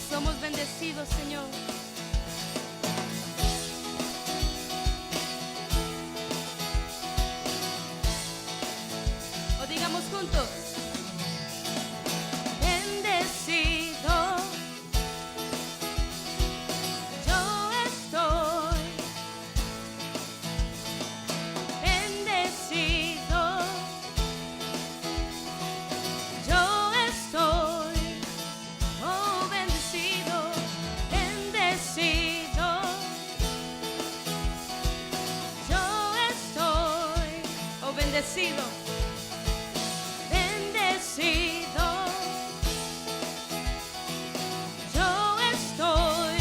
somos bendecidos, Señor. O digamos juntos: bendecido yo estoy, bendecido yo estoy, oh bendecido, bendecido yo estoy, oh bendecido, bendecido yo estoy,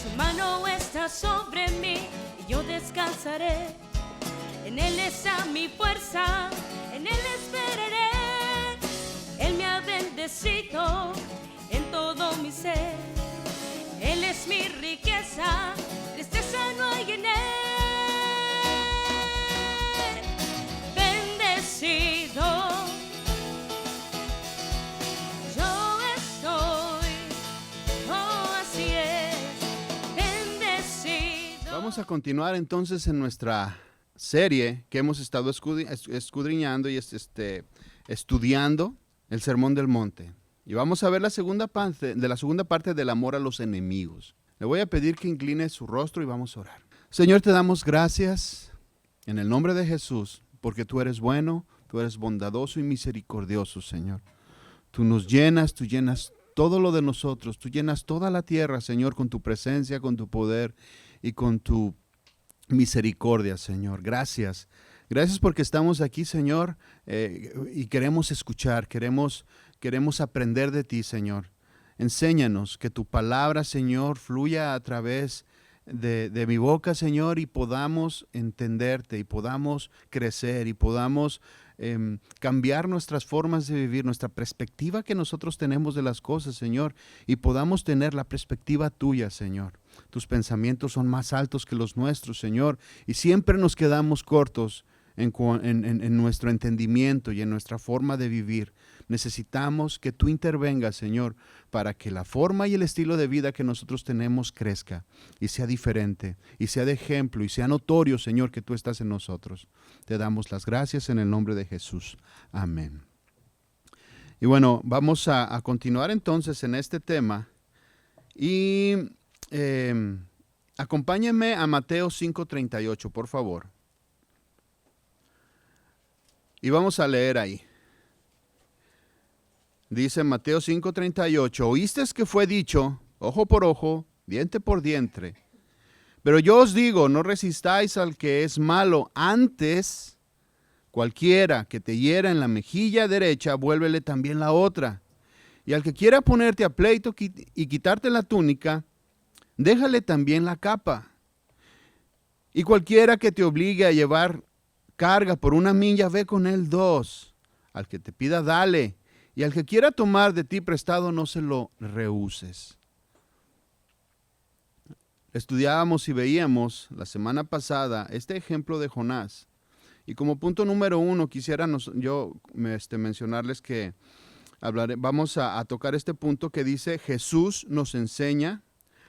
su mano está sobre mí y yo descansaré. En Él está mi fuerza, en Él esperaré. Él me ha bendecido en todo mi ser. Él es mi riqueza, tristeza no hay en Él. Bendecido yo estoy, oh así es, bendecido. Vamos a continuar entonces en nuestra serie que hemos estado escudriñando y estudiando el Sermón del Monte. Y vamos a ver la segunda parte del amor a los enemigos. Le voy a pedir que incline su rostro y vamos a orar. Señor, te damos gracias en el nombre de Jesús, porque tú eres bueno, tú eres bondadoso y misericordioso, Señor. Tú nos llenas, tú llenas todo lo de nosotros, tú llenas toda la tierra, Señor, con tu presencia, con tu poder y con tu misericordia, Señor. Gracias. Gracias porque estamos aquí, Señor, y queremos escuchar, queremos aprender de ti, Señor. Enséñanos que tu palabra, Señor, fluya a través de mi boca, Señor, y podamos entenderte, y podamos crecer, y podamos cambiar nuestras formas de vivir, nuestra perspectiva que nosotros tenemos de las cosas, Señor, y podamos tener la perspectiva tuya, Señor. Tus pensamientos son más altos que los nuestros, Señor, y siempre nos quedamos cortos en nuestro entendimiento y en nuestra forma de vivir. Necesitamos que tú intervengas, Señor, para que la forma y el estilo de vida que nosotros tenemos crezca y sea diferente, y sea de ejemplo, y sea notorio, Señor, que tú estás en nosotros. Te damos las gracias en el nombre de Jesús. Amén. Y bueno, vamos a continuar entonces en este tema y acompáñenme a Mateo 5:38, por favor. Y vamos a leer ahí. Dice Mateo 5:38, oíste que fue dicho, ojo por ojo, diente por diente. Pero yo os digo, no resistáis al que es malo, antes cualquiera que te hiera en la mejilla derecha, vuélvele también la otra. Y al que quiera ponerte a pleito y quitarte la túnica, déjale también la capa. Y cualquiera que te obligue a llevar carga por una milla, ve con él 2. Al que te pida, dale. Y al que quiera tomar de ti prestado, no se lo rehuses. Estudiábamos y veíamos la semana pasada este ejemplo de Jonás. Y como punto número 1 quisiera mencionarles que vamos a tocar este punto que dice: Jesús nos enseña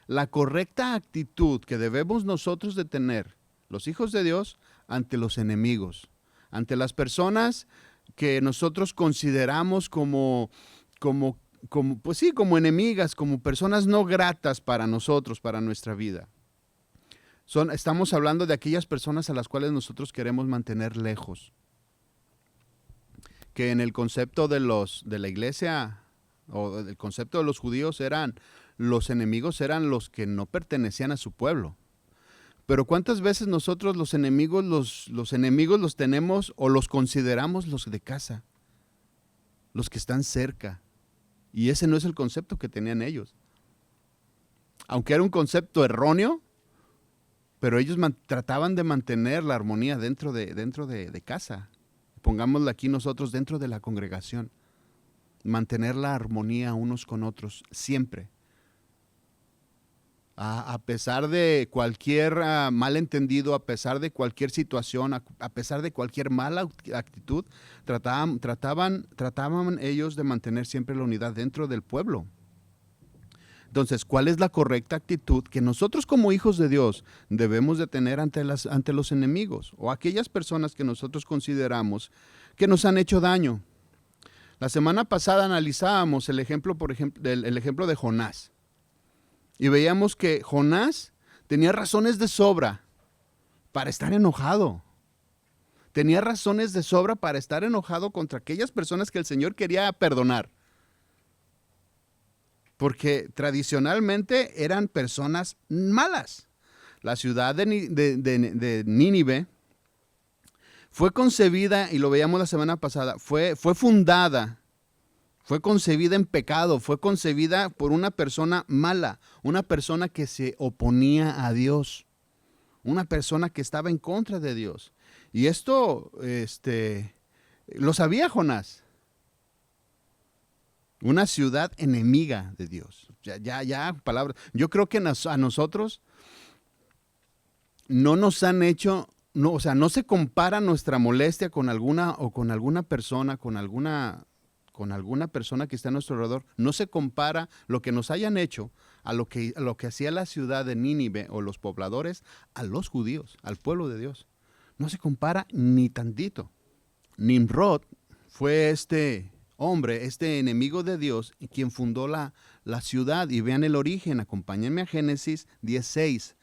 la correcta actitud que debemos nosotros de tener, los hijos de Dios, ante los enemigos, ante las personas que nosotros consideramos como enemigas, como personas no gratas para nosotros, para nuestra vida. Estamos hablando de aquellas personas a las cuales nosotros queremos mantener lejos. Que en el concepto de la iglesia, o del concepto de los judíos, los enemigos eran los que no pertenecían a su pueblo. Pero ¿cuántas veces nosotros los enemigos los tenemos o los consideramos los de casa? Los que están cerca. Y ese no es el concepto que tenían ellos. Aunque era un concepto erróneo, pero ellos trataban de mantener la armonía dentro de casa. Pongámosla aquí nosotros dentro de la congregación. Mantener la armonía unos con otros siempre. A pesar de cualquier malentendido, a pesar de cualquier situación, a pesar de cualquier mala actitud, trataban ellos de mantener siempre la unidad dentro del pueblo. Entonces, ¿cuál es la correcta actitud que nosotros como hijos de Dios debemos de tener ante los enemigos o aquellas personas que nosotros consideramos que nos han hecho daño? La semana pasada analizábamos el ejemplo de Jonás. Y veíamos que Jonás tenía razones de sobra para estar enojado. Tenía razones de sobra para estar enojado contra aquellas personas que el Señor quería perdonar. Porque tradicionalmente eran personas malas. La ciudad de Nínive fue concebida, y lo veíamos la semana pasada, fue fundada. Fue concebida en pecado, fue concebida por una persona mala, una persona que se oponía a Dios, una persona que estaba en contra de Dios. Y esto lo sabía Jonás. Una ciudad enemiga de Dios. Ya, palabras. Yo creo que a nosotros no nos han hecho, no se compara nuestra molestia con alguna persona, con alguna persona que está a nuestro alrededor. No se compara lo que nos hayan hecho a lo que hacía la ciudad de Nínive o los pobladores a los judíos, al pueblo de Dios. No se compara ni tantito. Nimrod fue este hombre, este enemigo de Dios, quien fundó la ciudad. Y vean el origen, acompáñenme a Génesis 10:6.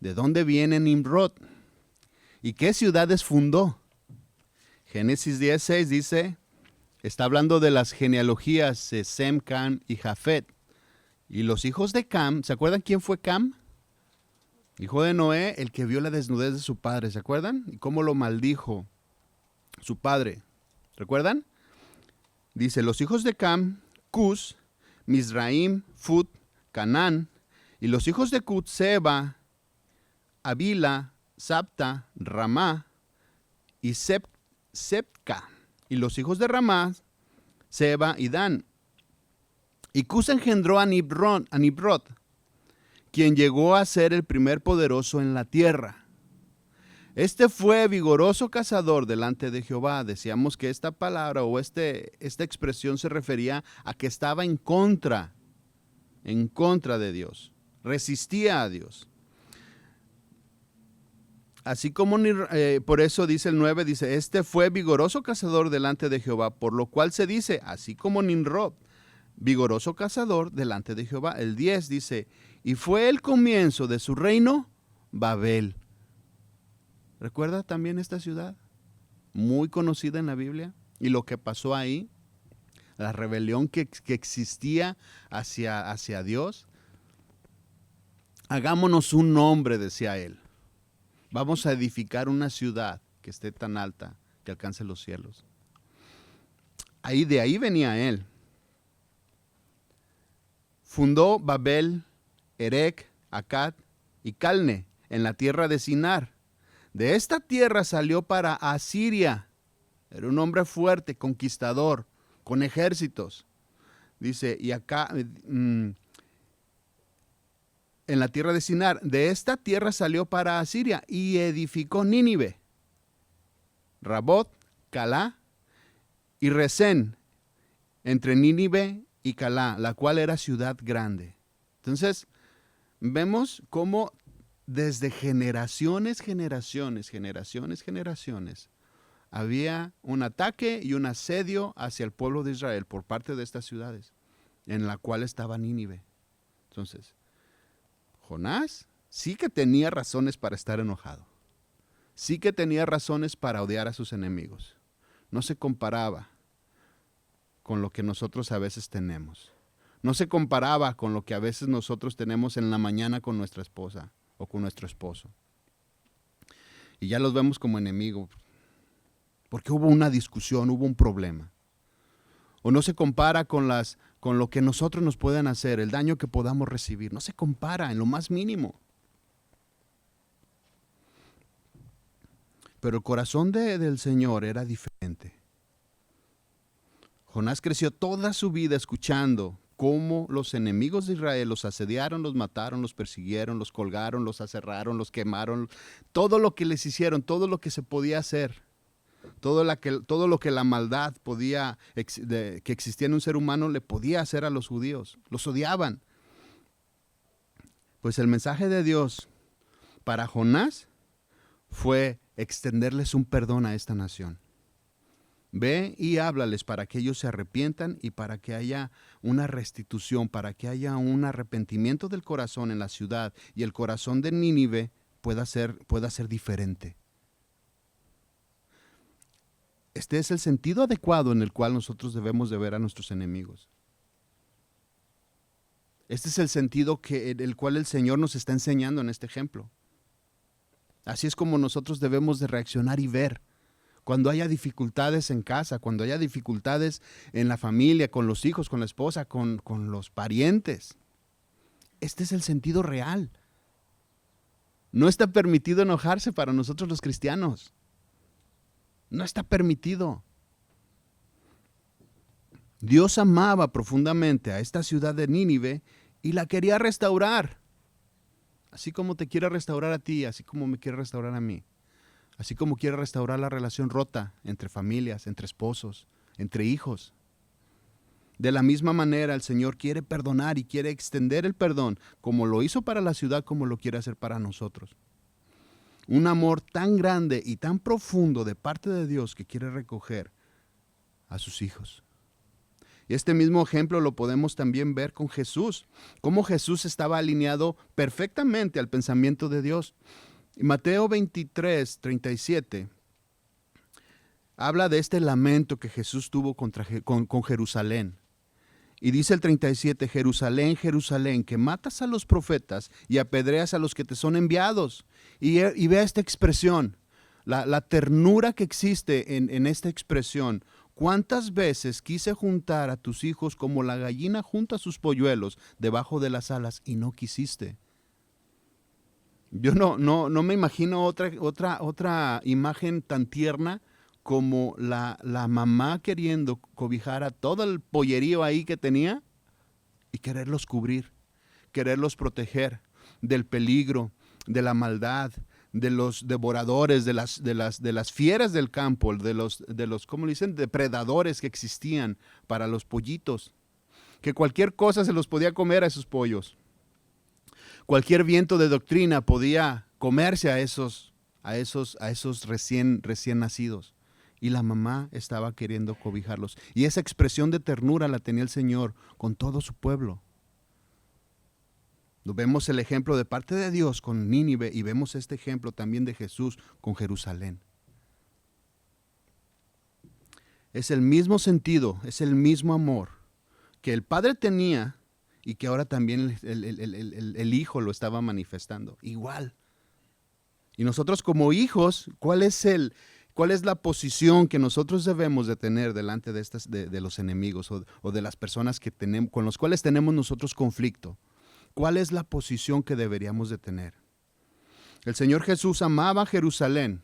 ¿De dónde viene Nimrod? ¿Y qué ciudades fundó? Génesis 10:6 dice... Está hablando de las genealogías de Sem, Cam y Jafet. Y los hijos de Cam, ¿se acuerdan quién fue Cam? Hijo de Noé, el que vio la desnudez de su padre, ¿se acuerdan? Y cómo lo maldijo su padre. ¿Recuerdan? Dice, los hijos de Cam, Cus, Mizraim, Fut, Canaán. Y los hijos de Cus, Seba, Avila, Sapta, Ramá y Sepca. Y los hijos de Ramá, Seba y Dan. Y Cus engendró a Nimrod, quien llegó a ser el primer poderoso en la tierra. Este fue vigoroso cazador delante de Jehová. Decíamos que esta palabra o esta expresión se refería a que estaba en contra de Dios. Resistía a Dios. Así como, por eso dice el 9, dice, este fue vigoroso cazador delante de Jehová, por lo cual se dice, así como Nimrod, vigoroso cazador delante de Jehová. El 10 dice, y fue el comienzo de su reino, Babel. ¿Recuerda también esta ciudad? Muy conocida en la Biblia. Y lo que pasó ahí, la rebelión que existía hacia Dios. Hagámonos un nombre, decía él. Vamos a edificar una ciudad que esté tan alta que alcance los cielos. De ahí venía él. Fundó Babel, Erec, Accad y Calne en la tierra de Sinar. De esta tierra salió para Asiria. Era un hombre fuerte, conquistador, con ejércitos. Dice, y acá... en la tierra de Sinar, de esta tierra salió para Asiria y edificó Nínive, Rabot, Calá y Resén, entre Nínive y Calá, la cual era ciudad grande. Entonces, vemos cómo desde generaciones, había un ataque y un asedio hacia el pueblo de Israel por parte de estas ciudades, en la cual estaba Nínive. Entonces, Jonás sí que tenía razones para estar enojado. Sí que tenía razones para odiar a sus enemigos. No se comparaba con lo que nosotros a veces tenemos. No se comparaba con lo que a veces nosotros tenemos en la mañana con nuestra esposa o con nuestro esposo. Y ya los vemos como enemigos. Porque hubo una discusión, hubo un problema. O no se compara con lo que nosotros nos puedan hacer, el daño que podamos recibir. No se compara en lo más mínimo. Pero el corazón del Señor era diferente. Jonás creció toda su vida escuchando cómo los enemigos de Israel los asediaron, los mataron, los persiguieron, los colgaron, los aserraron, los quemaron, todo lo que les hicieron, todo lo que se podía hacer, todo lo que la maldad que existía en un ser humano le podía hacer a los judíos. Los odiaban. Pues el mensaje de Dios para Jonás fue extenderles un perdón a esta nación. Ve y háblales para que ellos se arrepientan y para que haya una restitución, para que haya un arrepentimiento del corazón en la ciudad y el corazón de Nínive pueda ser diferente. Este es el sentido adecuado en el cual nosotros debemos de ver a nuestros enemigos. Este es el sentido el cual el Señor nos está enseñando en este ejemplo. Así es como nosotros debemos de reaccionar y ver. Cuando haya dificultades en casa, cuando haya dificultades en la familia, con los hijos, con la esposa, con los parientes. Este es el sentido real. No está permitido enojarse para nosotros los cristianos. No está permitido. Dios amaba profundamente a esta ciudad de Nínive y la quería restaurar. Así como te quiere restaurar a ti, así como me quiere restaurar a mí. Así como quiere restaurar la relación rota entre familias, entre esposos, entre hijos. De la misma manera, el Señor quiere perdonar y quiere extender el perdón, como lo hizo para la ciudad, como lo quiere hacer para nosotros. Un amor tan grande y tan profundo de parte de Dios que quiere recoger a sus hijos. Y este mismo ejemplo lo podemos también ver con Jesús, cómo Jesús estaba alineado perfectamente al pensamiento de Dios. Mateo 23, 37 habla de este lamento que Jesús tuvo con Jerusalén. Y dice el 37, Jerusalén, Jerusalén, que matas a los profetas y apedreas a los que te son enviados. Y vea esta expresión, la ternura que existe en esta expresión. ¿Cuántas veces quise juntar a tus hijos como la gallina junta sus polluelos debajo de las alas y no quisiste? Yo no me imagino otra imagen tan tierna como la mamá queriendo cobijar a todo el pollerío ahí que tenía y quererlos cubrir, quererlos proteger del peligro, de la maldad, de los devoradores, de las fieras del campo, de los, ¿cómo le dicen?, depredadores que existían para los pollitos, que cualquier cosa se los podía comer a esos pollos. Cualquier viento de doctrina podía comerse a esos recién nacidos. Y la mamá estaba queriendo cobijarlos. Y esa expresión de ternura la tenía el Señor con todo su pueblo. Vemos el ejemplo de parte de Dios con Nínive y vemos este ejemplo también de Jesús con Jerusalén. Es el mismo sentido, es el mismo amor que el Padre tenía y que ahora también el Hijo lo estaba manifestando. Igual. Y nosotros como hijos, ¿cuál es la posición que nosotros debemos de tener delante de los enemigos o de las personas con los cuales tenemos nosotros conflicto? ¿Cuál es la posición que deberíamos de tener? El Señor Jesús amaba Jerusalén,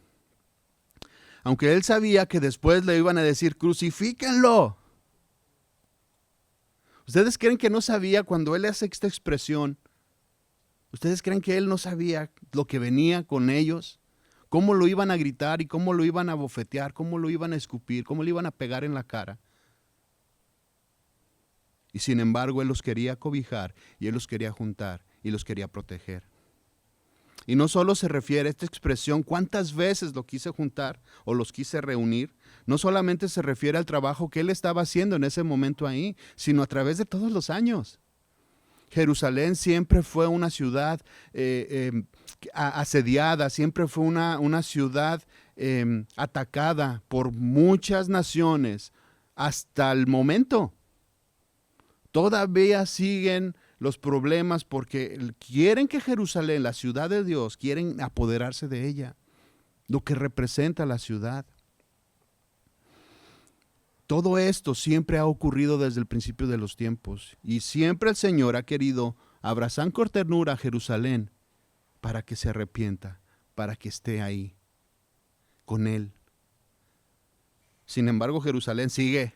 aunque Él sabía que después le iban a decir, crucifíquenlo. ¿Ustedes creen que no sabía cuando Él hace esta expresión? ¿Ustedes creen que Él no sabía lo que venía con ellos? ¿Cómo lo iban a gritar y cómo lo iban a bofetear? ¿Cómo lo iban a escupir? ¿Cómo le iban a pegar en la cara? Y sin embargo, Él los quería cobijar y Él los quería juntar y los quería proteger. Y no solo se refiere a esta expresión, cuántas veces lo quise juntar o los quise reunir, no solamente se refiere al trabajo que Él estaba haciendo en ese momento ahí, sino a través de todos los años. Jerusalén siempre fue una ciudad asediada, siempre fue una ciudad atacada por muchas naciones hasta el momento. Todavía siguen los problemas porque quieren que Jerusalén, la ciudad de Dios, quieren apoderarse de ella, lo que representa la ciudad. Todo esto siempre ha ocurrido desde el principio de los tiempos y siempre el Señor ha querido abrazar con ternura a Jerusalén para que se arrepienta, para que esté ahí con Él. Sin embargo, Jerusalén sigue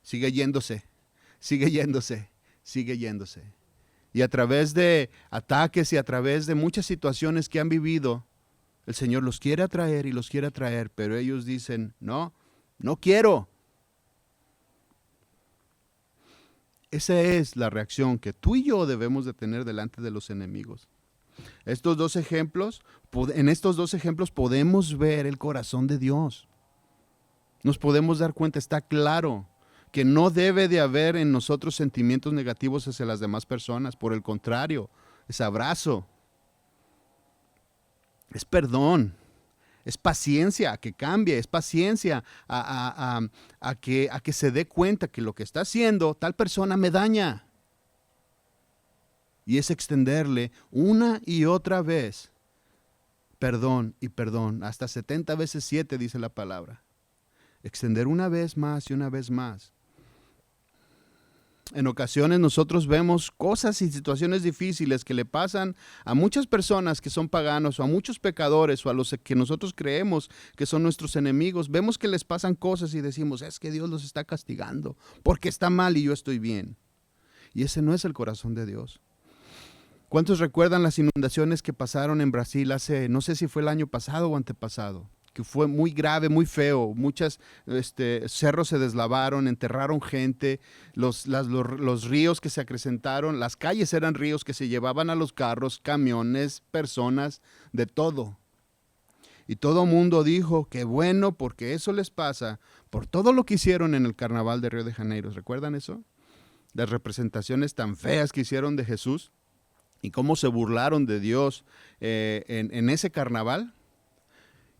yéndose, sigue yéndose. Y a través de ataques y a través de muchas situaciones que han vivido, el Señor los quiere atraer y los quiere atraer, pero ellos dicen, no, no quiero. Esa es la reacción que tú y yo debemos de tener delante de los enemigos. En estos dos ejemplos podemos ver el corazón de Dios. Nos podemos dar cuenta, está claro, que no debe de haber en nosotros sentimientos negativos hacia las demás personas. Por el contrario, es abrazo, es perdón, es paciencia a que cambie, es paciencia a que se dé cuenta que lo que está haciendo tal persona me daña. Y es extenderle una y otra vez perdón y perdón, hasta 70 veces 7 dice la palabra. Extender una vez más y una vez más. En ocasiones nosotros vemos cosas y situaciones difíciles que le pasan a muchas personas que son paganos o a muchos pecadores o a los que nosotros creemos que son nuestros enemigos. Vemos que les pasan cosas y decimos, es que Dios los está castigando porque está mal y yo estoy bien. Y ese no es el corazón de Dios. ¿Cuántos recuerdan las inundaciones que pasaron en Brasil hace, no sé si fue el año pasado o antepasado? Que fue muy grave, muy feo, muchos cerros se deslavaron, enterraron gente, los ríos que se acrecentaron, las calles eran ríos que se llevaban a los carros, camiones, personas, de todo. Y todo mundo dijo, qué bueno, porque eso les pasa por todo lo que hicieron en el carnaval de Río de Janeiro. ¿Recuerdan eso? Las representaciones tan feas que hicieron de Jesús y cómo se burlaron de Dios en ese carnaval.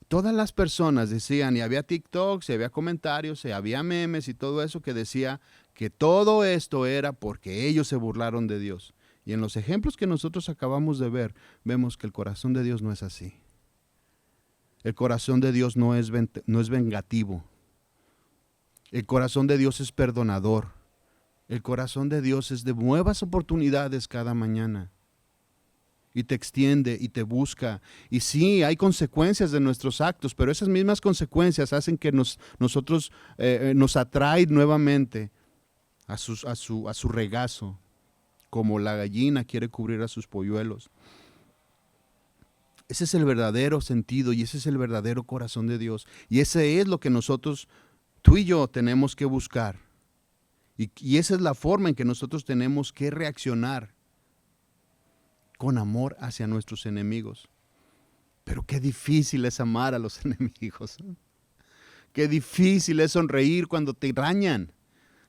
Todas las personas decían, y había TikToks, y había comentarios, y había memes y todo eso que decía que todo esto era porque ellos se burlaron de Dios. Y en los ejemplos que nosotros acabamos de ver, vemos que el corazón de Dios no es así. El corazón de Dios no es vengativo. El corazón de Dios es perdonador. El corazón de Dios es de nuevas oportunidades cada mañana. Y te extiende y te busca. Y sí, hay consecuencias de nuestros actos, pero esas mismas consecuencias hacen que nosotros nos atrae nuevamente a su regazo, como la gallina quiere cubrir a sus polluelos. Ese es el verdadero sentido y ese es el verdadero corazón de Dios. Y ese es lo que nosotros, tú y yo, tenemos que buscar. Y esa es la forma en que nosotros tenemos que reaccionar. Con amor hacia nuestros enemigos. Pero qué difícil es amar a los enemigos. Qué difícil es sonreír cuando te dañan.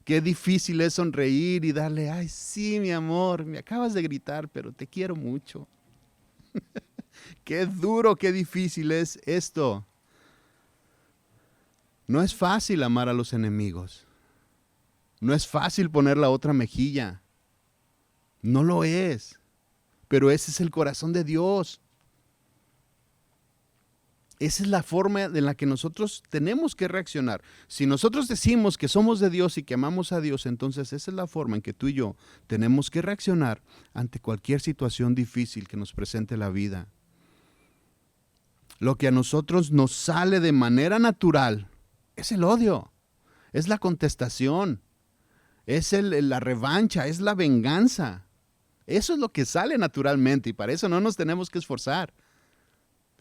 Qué difícil es sonreír y darle, ay, sí, mi amor, me acabas de gritar, pero te quiero mucho. Qué duro, qué difícil es esto. No es fácil amar a los enemigos. No es fácil poner la otra mejilla. No lo es. Pero ese es el corazón de Dios. Esa es la forma en la que nosotros tenemos que reaccionar. Si nosotros decimos que somos de Dios y que amamos a Dios, entonces esa es la forma en que tú y yo tenemos que reaccionar ante cualquier situación difícil que nos presente la vida. Lo que a nosotros nos sale de manera natural es el odio, es la contestación, es la revancha, es la venganza. Eso es lo que sale naturalmente y para eso no nos tenemos que esforzar.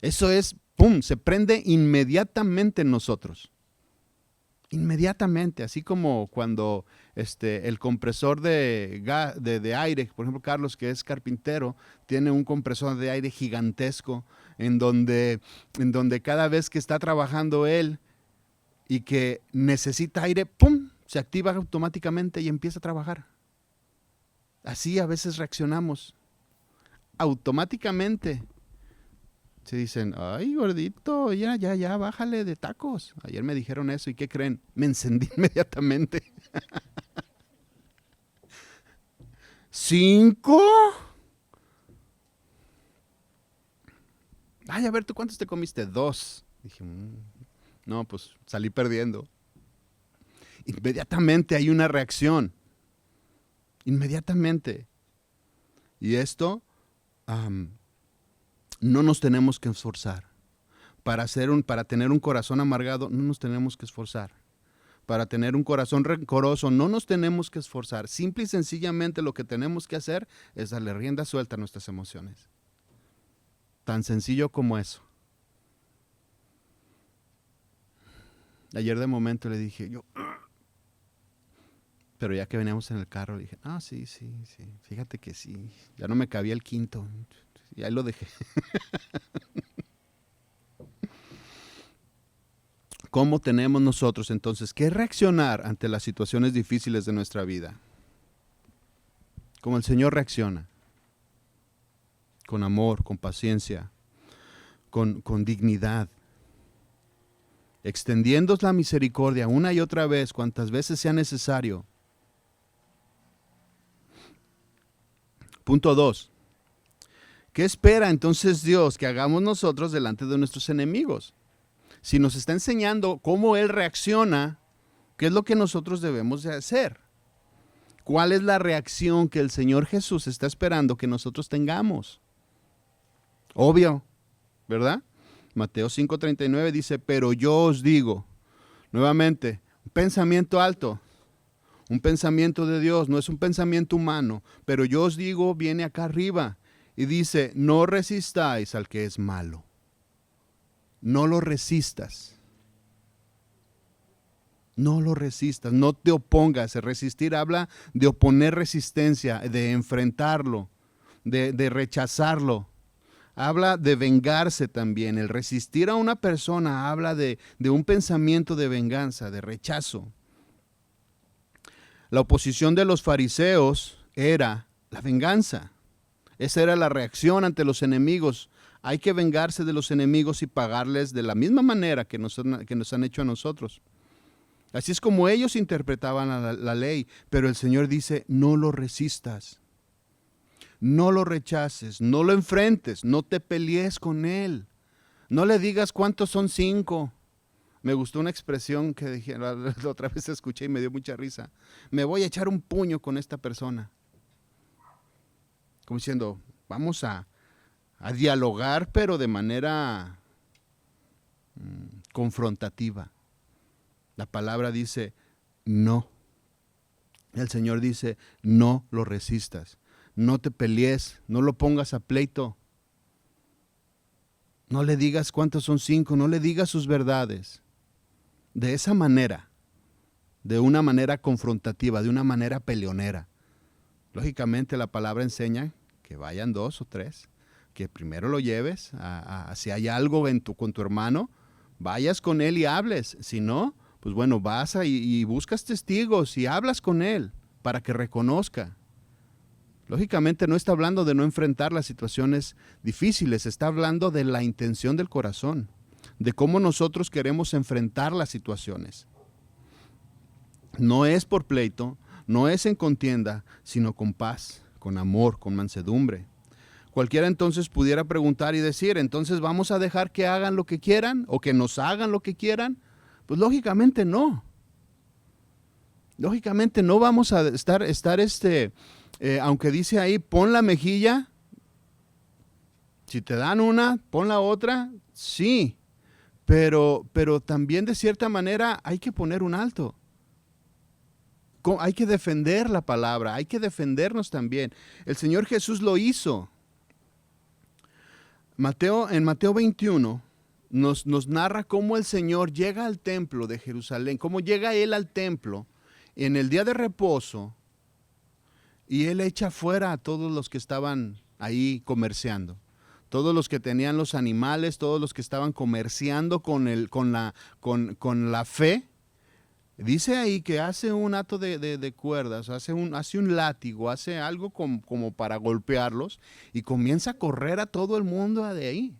Eso es, ¡pum!, se prende inmediatamente en nosotros. Inmediatamente, así como cuando el compresor de aire, por ejemplo, Carlos, que es carpintero, tiene un compresor de aire gigantesco en donde cada vez que está trabajando él y que necesita aire, ¡pum!, se activa automáticamente y empieza a trabajar. Así a veces reaccionamos, automáticamente. Se dicen, ay, gordito, ya, bájale de tacos. Ayer me dijeron eso, ¿y qué creen? Me encendí inmediatamente. 5. Ay, a ver, ¿tú cuántos te comiste? 2. Dije, no, pues salí perdiendo. Inmediatamente hay una reacción. Inmediatamente. Y esto no nos tenemos que esforzar. Para tener un corazón amargado no nos tenemos que esforzar. para tener un corazón rencoroso. No nos tenemos que esforzar. Simple y sencillamente lo que tenemos que hacer es darle rienda suelta a nuestras emociones. Tan sencillo como eso. Ayer de momento le dije yo, pero ya que veníamos en el carro, le dije, sí, fíjate que sí, ya no me cabía el quinto, y ahí lo dejé. ¿Cómo tenemos nosotros entonces que reaccionar ante las situaciones difíciles de nuestra vida? Como el Señor reacciona, con amor, con paciencia, con dignidad, extendiendo la misericordia una y otra vez, cuantas veces sea necesario. Punto 2. ¿Qué espera entonces Dios que hagamos nosotros delante de nuestros enemigos? Si nos está enseñando cómo Él reacciona, ¿qué es lo que nosotros debemos de hacer? ¿Cuál es la reacción que el Señor Jesús está esperando que nosotros tengamos? Obvio, ¿verdad? Mateo 5:39 dice, pero yo os digo, nuevamente, un pensamiento alto, un pensamiento de Dios, no es un pensamiento humano, pero yo os digo, viene acá arriba y dice, no resistáis al que es malo. No lo resistas. No lo resistas, no te opongas. Resistir habla de oponer resistencia, de enfrentarlo, de rechazarlo. Habla de vengarse también. El resistir a una persona habla de un pensamiento de venganza, de rechazo. La oposición de los fariseos era la venganza. Esa era la reacción ante los enemigos. Hay que vengarse de los enemigos y pagarles de la misma manera que nos han hecho a nosotros. Así es como ellos interpretaban la ley, pero el Señor dice, no lo resistas, no lo rechaces, no lo enfrentes, no te pelees con él, no le digas cuántos son 5. Me gustó una expresión que dije, la otra vez escuché y me dio mucha risa. Me voy a echar un puño con esta persona. Como diciendo, vamos a dialogar, pero de manera confrontativa. La palabra dice, no. El Señor dice, no lo resistas. No te pelees, no lo pongas a pleito. No le digas cuántos son 5, no le digas sus verdades. De esa manera, de una manera confrontativa, de una manera peleonera. Lógicamente la palabra enseña que vayan 2 o 3, que primero lo lleves, si hay algo con tu hermano, vayas con él y hables. Si no, pues bueno, vas y buscas testigos y hablas con él para que reconozca. Lógicamente no está hablando de no enfrentar las situaciones difíciles, está hablando de la intención del corazón, de cómo nosotros queremos enfrentar las situaciones. No es por pleito, no es en contienda, sino con paz, con amor, con mansedumbre. Cualquiera entonces pudiera preguntar y decir, entonces ¿vamos a dejar que hagan lo que quieran o que nos hagan lo que quieran? Pues lógicamente no. Lógicamente no vamos a estar aunque dice ahí, pon la mejilla, si te dan una, pon la otra, sí, pero también de cierta manera hay que poner un alto. Hay que defender la palabra, hay que defendernos también. El Señor Jesús lo hizo. En Mateo 21 nos narra cómo el Señor llega al templo de Jerusalén, cómo llega Él al templo en el día de reposo y Él echa fuera a todos los que estaban ahí comerciando. Todos los que tenían los animales, todos los que estaban comerciando con la fe. Dice ahí que hace un hato de cuerdas, hace un látigo, hace algo como para golpearlos y comienza a correr a todo el mundo de ahí.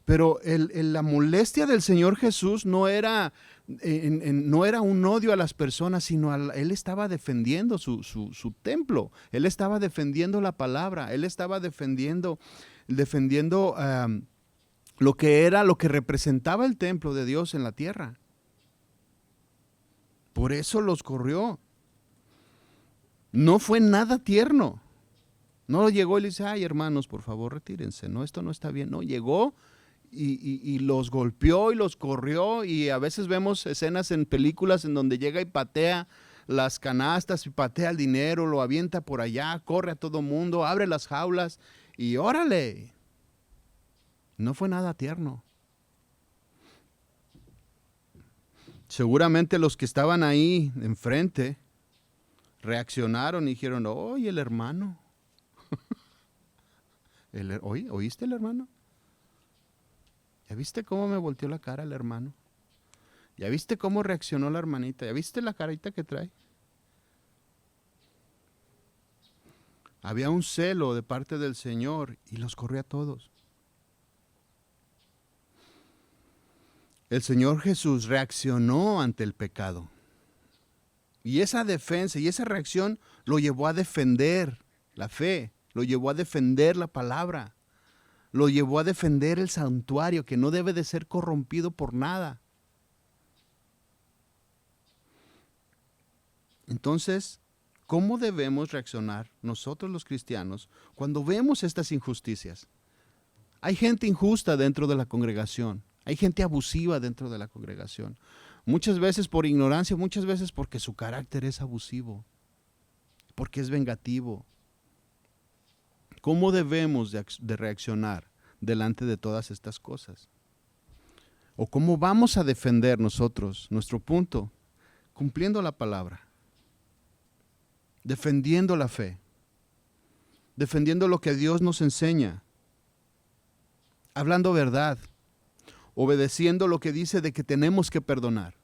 Pero la molestia del Señor Jesús no era un odio a las personas, sino Él estaba defendiendo su templo, Él estaba defendiendo la palabra, Él estaba defendiendo lo que representaba el templo de Dios en la tierra. Por eso los corrió. No fue nada tierno. No llegó y le dice, ay hermanos, por favor retírense, no, esto no está bien. No, llegó y los golpeó y los corrió, y a veces vemos escenas en películas en donde llega y patea las canastas y patea el dinero, lo avienta por allá, corre a todo mundo, abre las jaulas y órale. No fue nada tierno. Seguramente los que estaban ahí enfrente reaccionaron y dijeron, oye, el hermano. ¿Oíste el hermano? ¿Ya viste cómo me volteó la cara el hermano? ¿Ya viste cómo reaccionó la hermanita? ¿Ya viste la carita que trae? Había un celo de parte del Señor y los corrió a todos. El Señor Jesús reaccionó ante el pecado. Y esa defensa y esa reacción lo llevó a defender la fe, lo llevó a defender la palabra, lo llevó a defender el santuario que no debe de ser corrompido por nada. Entonces, ¿cómo debemos reaccionar nosotros los cristianos cuando vemos estas injusticias? Hay gente injusta dentro de la congregación, hay gente abusiva dentro de la congregación. Muchas veces por ignorancia, muchas veces porque su carácter es abusivo, porque es vengativo. ¿Cómo debemos de reaccionar delante de todas estas cosas? ¿O cómo vamos a defender nosotros nuestro punto? Cumpliendo la palabra, defendiendo la fe, defendiendo lo que Dios nos enseña, hablando verdad, obedeciendo lo que dice de que tenemos que perdonar.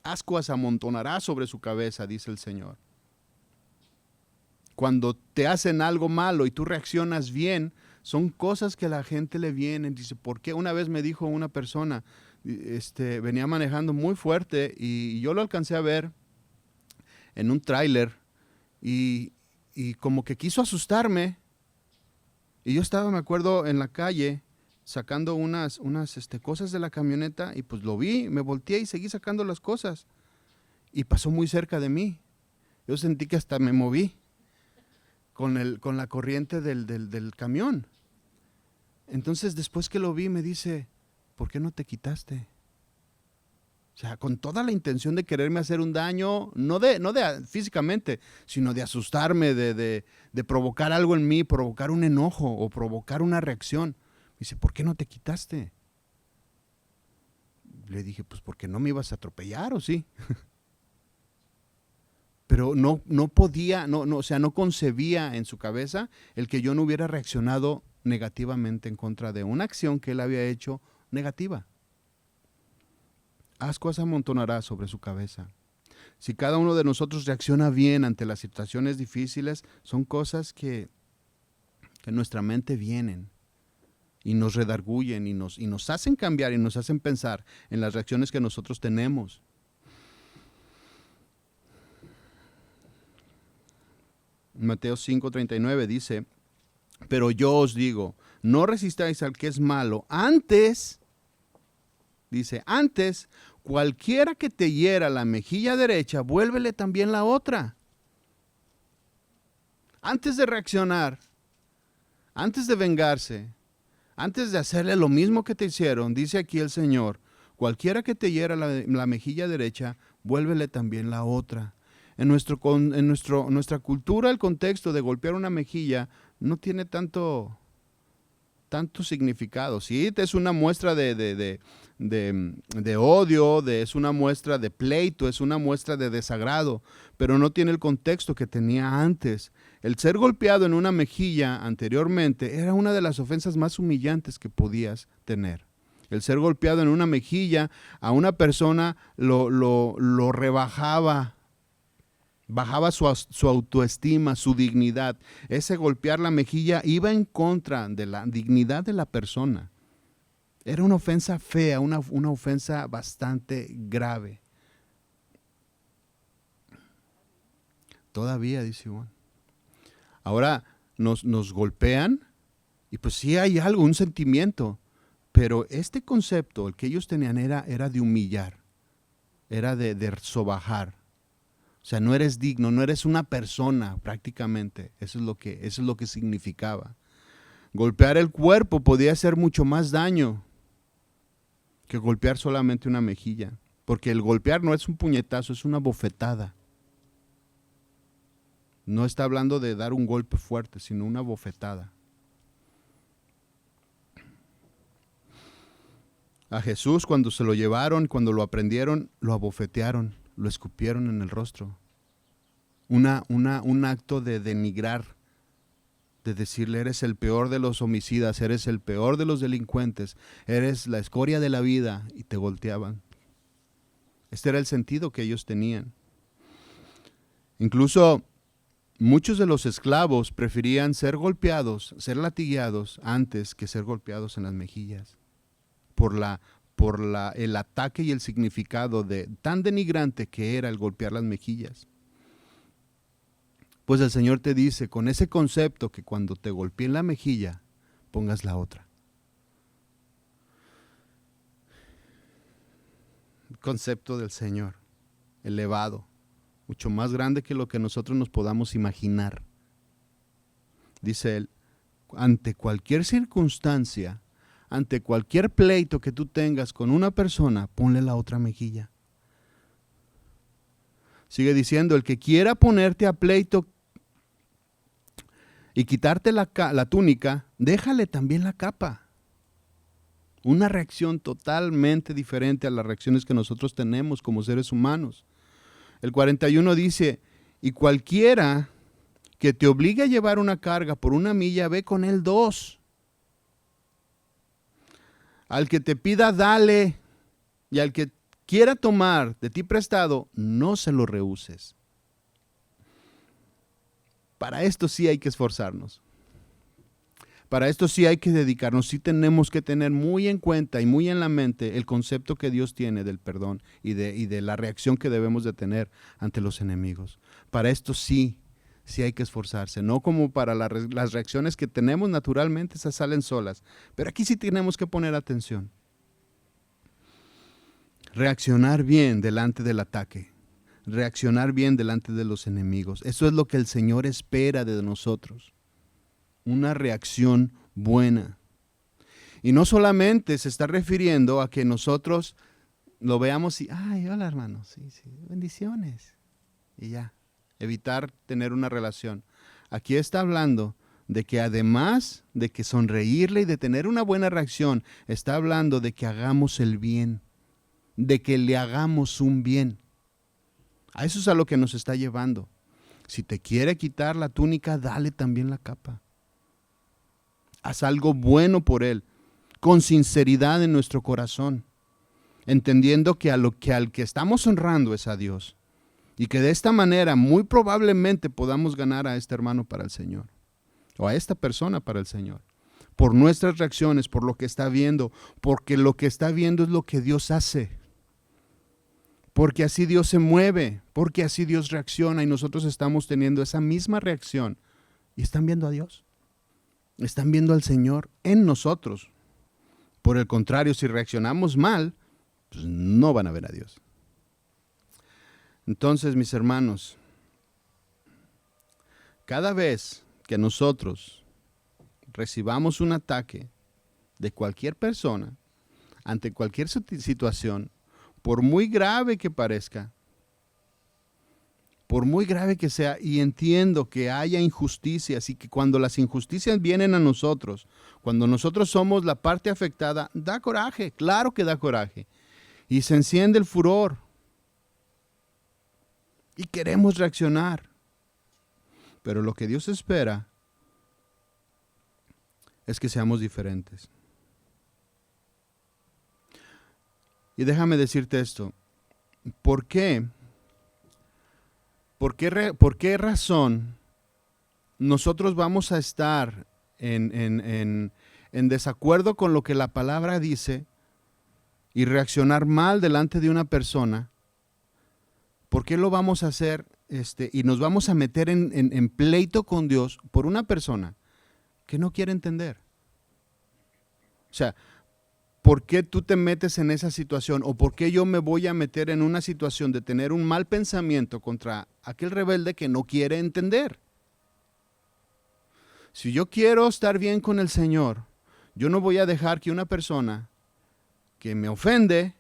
Ascuas amontonará sobre su cabeza, dice el Señor. Cuando te hacen algo malo y tú reaccionas bien, son cosas que a la gente le vienen. Dice, ¿por qué? Una vez me dijo una persona, venía manejando muy fuerte y yo lo alcancé a ver en un tráiler y como que quiso asustarme. Y yo estaba, me acuerdo, en la calle sacando unas cosas de la camioneta y pues lo vi, me volteé y seguí sacando las cosas. Y pasó muy cerca de mí. Yo sentí que hasta me moví con la corriente del camión. Entonces después que lo vi me dice, ¿por qué no te quitaste? O sea, con toda la intención de quererme hacer un daño, no de físicamente, sino de asustarme, de provocar algo en mí, provocar un enojo o provocar una reacción. Dice, ¿por qué no te quitaste? Le dije, pues porque no me ibas a atropellar, ¿o sí? Pero no podía, o sea, no concebía en su cabeza el que yo no hubiera reaccionado negativamente en contra de una acción que él había hecho negativa. Ascuas amontonará sobre su cabeza. Si cada uno de nosotros reacciona bien ante las situaciones difíciles, son cosas que en nuestra mente vienen y nos redargullen y nos hacen cambiar y nos hacen pensar en las reacciones que nosotros tenemos. Mateo 5:39 dice, pero yo os digo, no resistáis al que es malo, antes, cualquiera que te hiera la mejilla derecha, vuélvele también la otra. Antes de reaccionar, antes de vengarse, antes de hacerle lo mismo que te hicieron, dice aquí el Señor, cualquiera que te hiera la mejilla derecha, vuélvele también la otra. En nuestra cultura, el contexto de golpear una mejilla no tiene tanto significado. Sí, es una muestra de odio, es una muestra de pleito, es una muestra de desagrado, pero no tiene el contexto que tenía antes. El ser golpeado en una mejilla anteriormente era una de las ofensas más humillantes que podías tener. El ser golpeado en una mejilla a una persona lo rebajaba, bajaba su autoestima, su dignidad. Ese golpear la mejilla iba en contra de la dignidad de la persona. Era una ofensa fea, una ofensa bastante grave. Todavía, dice Juan. Ahora nos golpean y pues sí hay algo, un sentimiento, pero este concepto, el que ellos tenían era de humillar, era de sobajar. O sea, no eres digno, no eres una persona prácticamente. Eso es lo que significaba. Golpear el cuerpo podía hacer mucho más daño que golpear solamente una mejilla. Porque el golpear no es un puñetazo, es una bofetada. No está hablando de dar un golpe fuerte, sino una bofetada. A Jesús, cuando se lo llevaron, cuando lo aprendieron, lo abofetearon, lo escupieron en el rostro. Un acto de denigrar, de decirle: eres el peor de los homicidas, eres el peor de los delincuentes, eres la escoria de la vida, y te volteaban. Este era el sentido que ellos tenían. Incluso muchos de los esclavos preferían ser golpeados, ser latigueados, antes que ser golpeados en las mejillas, por el ataque y el significado tan denigrante que era el golpear las mejillas. Pues el Señor te dice, con ese concepto, que cuando te golpeen la mejilla, pongas la otra. El concepto del Señor, elevado, mucho más grande que lo que nosotros nos podamos imaginar. Dice Él, ante cualquier circunstancia, ante cualquier pleito que tú tengas con una persona, ponle la otra mejilla. Sigue diciendo, el que quiera ponerte a pleito y quitarte la túnica, déjale también la capa. Una reacción totalmente diferente a las reacciones que nosotros tenemos como seres humanos. El 41 dice, y cualquiera que te obligue a llevar una carga por 1 milla, ve con él 2. Al que te pida, dale, y al que quiera tomar de ti prestado, no se lo rehuses. Para esto sí hay que esforzarnos. Para esto sí hay que dedicarnos, sí tenemos que tener muy en cuenta y muy en la mente el concepto que Dios tiene del perdón y de la reacción que debemos de tener ante los enemigos. Para esto sí hay que esforzarse, no como para las reacciones que tenemos naturalmente, esas salen solas, pero aquí sí tenemos que poner atención. Reaccionar bien delante del ataque, reaccionar bien delante de los enemigos, eso es lo que el Señor espera de nosotros. Una reacción buena. Y no solamente se está refiriendo a que nosotros lo veamos y, ay, hola hermano, sí, bendiciones. Y ya, evitar tener una relación. Aquí está hablando de que además de que sonreírle y de tener una buena reacción, está hablando de que hagamos el bien, de que le hagamos un bien. A eso es a lo que nos está llevando. Si te quiere quitar la túnica, dale también la capa. Haz algo bueno por él, con sinceridad en nuestro corazón, entendiendo que al que estamos honrando es a Dios, y que de esta manera muy probablemente podamos ganar a este hermano para el Señor, o a esta persona para el Señor, por nuestras reacciones, por lo que está viendo, porque lo que está viendo es lo que Dios hace, porque así Dios se mueve, porque así Dios reacciona, y nosotros estamos teniendo esa misma reacción, y están viendo a Dios. Están viendo al Señor en nosotros. Por el contrario, si reaccionamos mal, pues no van a ver a Dios. Entonces, mis hermanos, cada vez que nosotros recibamos un ataque de cualquier persona, ante cualquier situación, por muy grave que parezca, por muy grave que sea, y entiendo que haya injusticias y que cuando las injusticias vienen a nosotros, cuando nosotros somos la parte afectada, da coraje, claro que da coraje, y se enciende el furor, y queremos reaccionar, pero lo que Dios espera es que seamos diferentes. Y déjame decirte esto, ¿por qué razón nosotros vamos a estar en desacuerdo con lo que la palabra dice y reaccionar mal delante de una persona? ¿Por qué lo vamos a hacer y nos vamos a meter en pleito con Dios por una persona que no quiere entender? O sea, ¿por qué tú te metes en esa situación? ¿O por qué yo me voy a meter en una situación de tener un mal pensamiento contra aquel rebelde que no quiere entender? Si yo quiero estar bien con el Señor, yo no voy a dejar que una persona que me ofende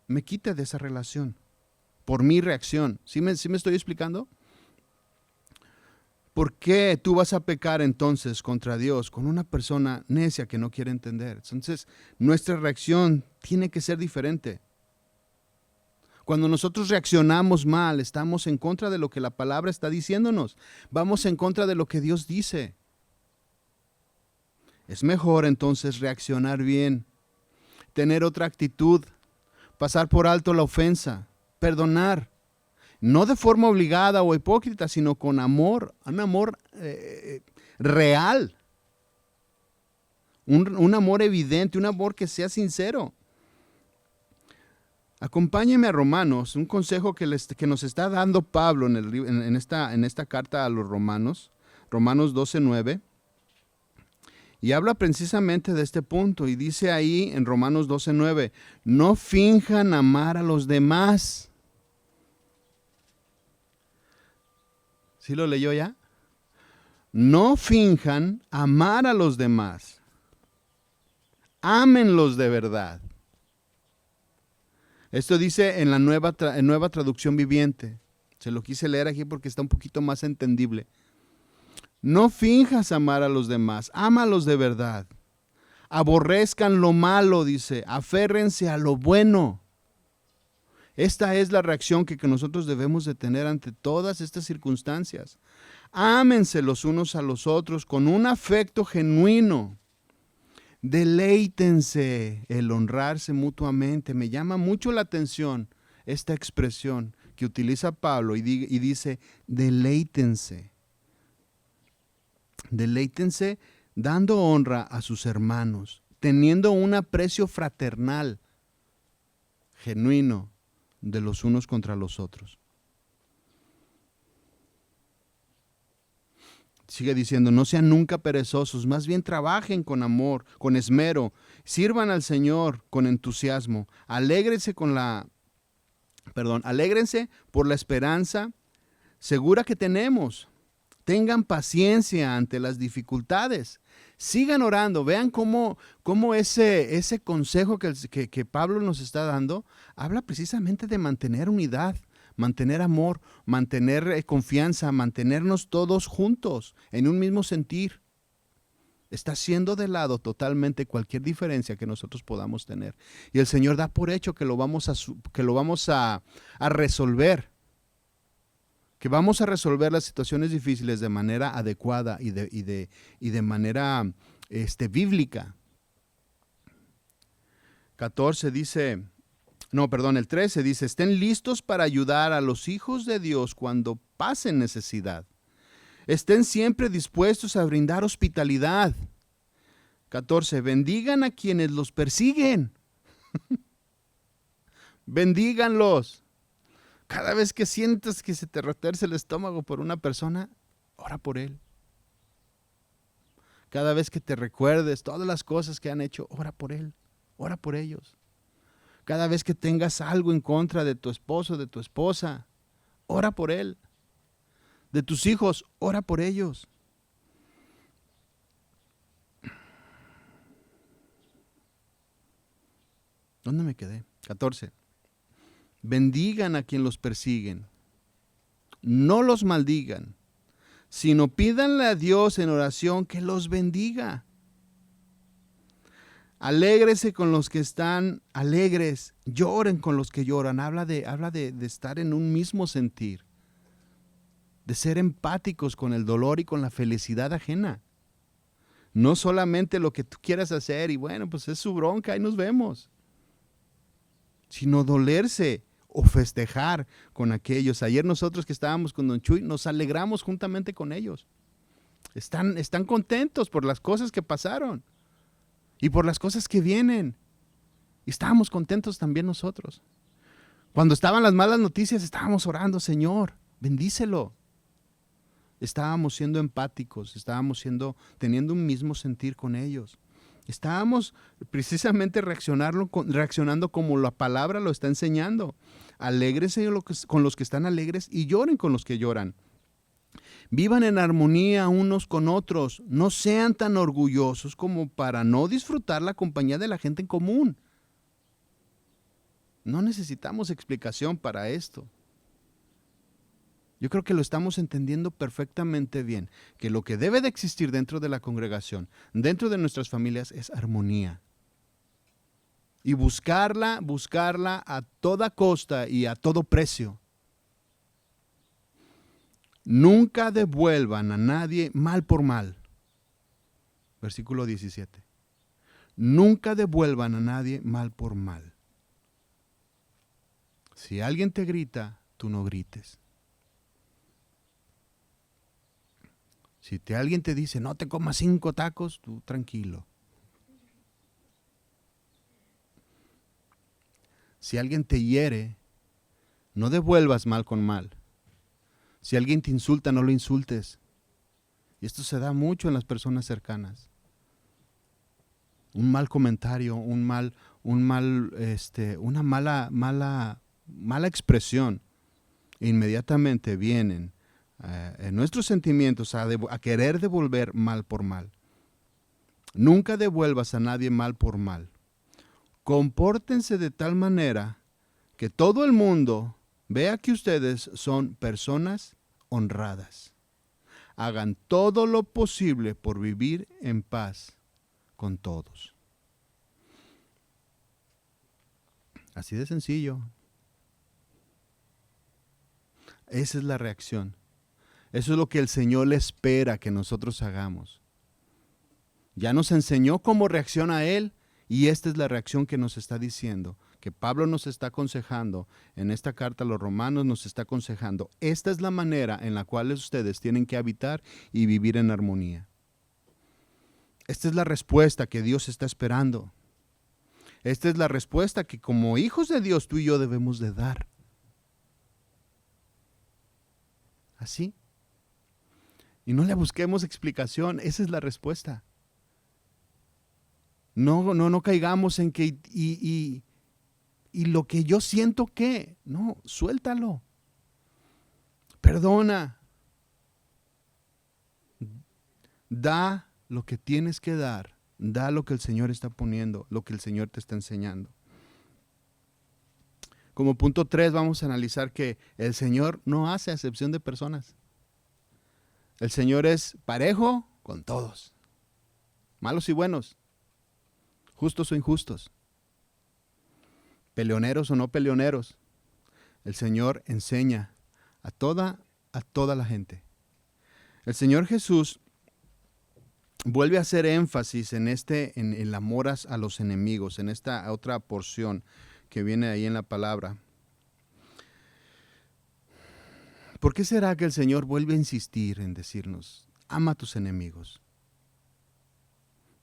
me quite de esa relación por mi reacción. ¿Sí me estoy explicando? ¿Por qué tú vas a pecar entonces contra Dios con una persona necia que no quiere entender? Entonces, nuestra reacción tiene que ser diferente. Cuando nosotros reaccionamos mal, estamos en contra de lo que la palabra está diciéndonos. Vamos en contra de lo que Dios dice. Es mejor entonces reaccionar bien, tener otra actitud, pasar por alto la ofensa, perdonar. No de forma obligada o hipócrita, sino con amor, un amor real, un amor evidente, un amor que sea sincero. Acompáñeme a Romanos, un consejo que nos está dando Pablo en esta carta a los Romanos, Romanos 12:9, y habla precisamente de este punto, y dice ahí en Romanos 12:9, no finjan amar a los demás. ¿Sí lo leyó ya? No finjan amar a los demás. Ámenlos de verdad. Esto dice en la nueva traducción viviente. Se lo quise leer aquí porque está un poquito más entendible. No finjas amar a los demás. Ámalos de verdad. Aborrezcan lo malo, dice. Aférrense a lo bueno. Esta es la reacción que nosotros debemos de tener ante todas estas circunstancias. Ámense los unos a los otros con un afecto genuino. Deleítense el honrarse mutuamente. Me llama mucho la atención esta expresión que utiliza Pablo y dice, deleítense. Deleítense dando honra a sus hermanos, teniendo un aprecio fraternal, genuino, de los unos contra los otros. Sigue diciendo, no sean nunca perezosos, más bien trabajen con amor, con esmero, sirvan al Señor con entusiasmo, alégrense por la esperanza segura que tenemos. Tengan paciencia ante las dificultades. Sigan orando. Vean cómo ese consejo que Pablo nos está dando habla precisamente de mantener unidad, mantener amor, mantener confianza, mantenernos todos juntos en un mismo sentir. Está haciendo de lado totalmente cualquier diferencia que nosotros podamos tener. Y el Señor da por hecho que lo vamos a resolver. Que vamos a resolver las situaciones difíciles de manera adecuada y de manera bíblica. 14 dice, el 13 dice, estén listos para ayudar a los hijos de Dios cuando pasen necesidad. Estén siempre dispuestos a brindar hospitalidad. 14, bendigan a quienes los persiguen. Bendíganlos. Cada vez que sientas que se te retuerce el estómago por una persona, ora por él. Cada vez que te recuerdes todas las cosas que han hecho, ora por él, ora por ellos. Cada vez que tengas algo en contra de tu esposo, de tu esposa, ora por él. De tus hijos, ora por ellos. ¿Dónde me quedé? 14. Bendigan a quien los persiguen. No los maldigan, sino pídanle a Dios en oración que los bendiga. Alégrese con los que están alegres, lloren con los que lloran. Habla de estar en un mismo sentir, de ser empáticos con el dolor y con la felicidad ajena. No solamente lo que tú quieras hacer y bueno, pues es su bronca, ahí nos vemos. Sino dolerse o festejar con aquellos. Ayer nosotros que estábamos con Don Chuy, nos alegramos juntamente con ellos. Están contentos por las cosas que pasaron y por las cosas que vienen. Y estábamos contentos también nosotros. Cuando estaban las malas noticias, estábamos orando, Señor, bendícelo. Estábamos siendo empáticos, teniendo un mismo sentir con ellos. Estábamos precisamente reaccionando como la palabra lo está enseñando. Alégrese con los que están alegres y lloren con los que lloran. Vivan en armonía unos con otros. No sean tan orgullosos como para no disfrutar la compañía de la gente en común. No necesitamos explicación para esto. Yo creo que lo estamos entendiendo perfectamente bien, que lo que debe de existir dentro de la congregación, dentro de nuestras familias, es armonía. Y buscarla a toda costa y a todo precio. Nunca devuelvan a nadie mal por mal. Versículo 17. Nunca devuelvan a nadie mal por mal. Si alguien te grita, tú no grites. Si alguien te dice, no te comas 5 tacos, tú tranquilo. Si alguien te hiere, no devuelvas mal con mal. Si alguien te insulta, no lo insultes. Y esto se da mucho en las personas cercanas. Un mal comentario, una mala expresión, inmediatamente vienen en nuestros sentimientos a querer devolver mal por mal. Nunca devuelvas a nadie mal por mal. Compórtense de tal manera que todo el mundo vea que ustedes son personas honradas. Hagan todo lo posible por vivir en paz con todos. Así de sencillo. Esa es la reacción. Eso es lo que el Señor le espera que nosotros hagamos. Ya nos enseñó cómo reacciona Él y esta es la reacción que nos está diciendo, que Pablo nos está aconsejando, en esta carta a los romanos nos está aconsejando. Esta es la manera en la cual ustedes tienen que habitar y vivir en armonía. Esta es la respuesta que Dios está esperando. Esta es la respuesta que como hijos de Dios tú y yo debemos de dar. Así. Y no le busquemos explicación, esa es la respuesta. No caigamos en que y lo que yo siento que, no, suéltalo. Perdona. Da lo que tienes que dar. Da lo que el Señor está poniendo, lo que el Señor te está enseñando. Como punto 3 vamos a analizar que el Señor no hace acepción de personas. El Señor es parejo con todos, malos y buenos, justos o injustos, peleoneros o no peleoneros. El Señor enseña a toda la gente. El Señor Jesús vuelve a hacer énfasis en el amor a los enemigos, en esta otra porción que viene ahí en la palabra. ¿Por qué será que el Señor vuelve a insistir en decirnos, ama a tus enemigos?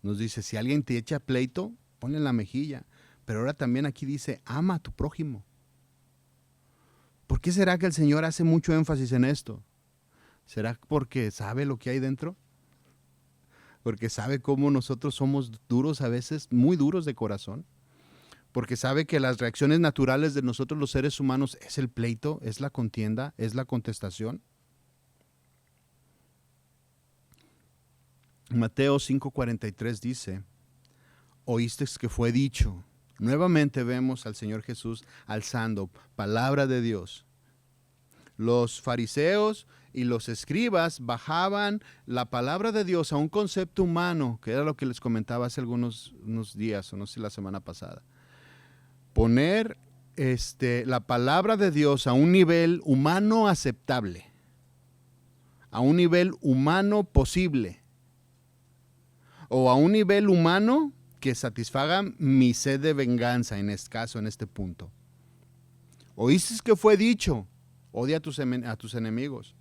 Nos dice, si alguien te echa pleito, ponle en la mejilla. Pero ahora también aquí dice, ama a tu prójimo. ¿Por qué será que el Señor hace mucho énfasis en esto? ¿Será porque sabe lo que hay dentro? Porque sabe cómo nosotros somos duros a veces, muy duros de corazón. Porque sabe que las reacciones naturales de nosotros los seres humanos es el pleito, es la contienda, es la contestación. Mateo 5:43 dice, oíste que fue dicho. Nuevamente vemos al Señor Jesús alzando palabra de Dios. Los fariseos y los escribas bajaban la palabra de Dios a un concepto humano, que era lo que les comentaba hace unos días, o no sé, la semana pasada. Poner la palabra de Dios a un nivel humano aceptable, a un nivel humano posible, o a un nivel humano que satisfaga mi sed de venganza en este caso, en este punto. Oíste que fue dicho, odia a tus enemigos.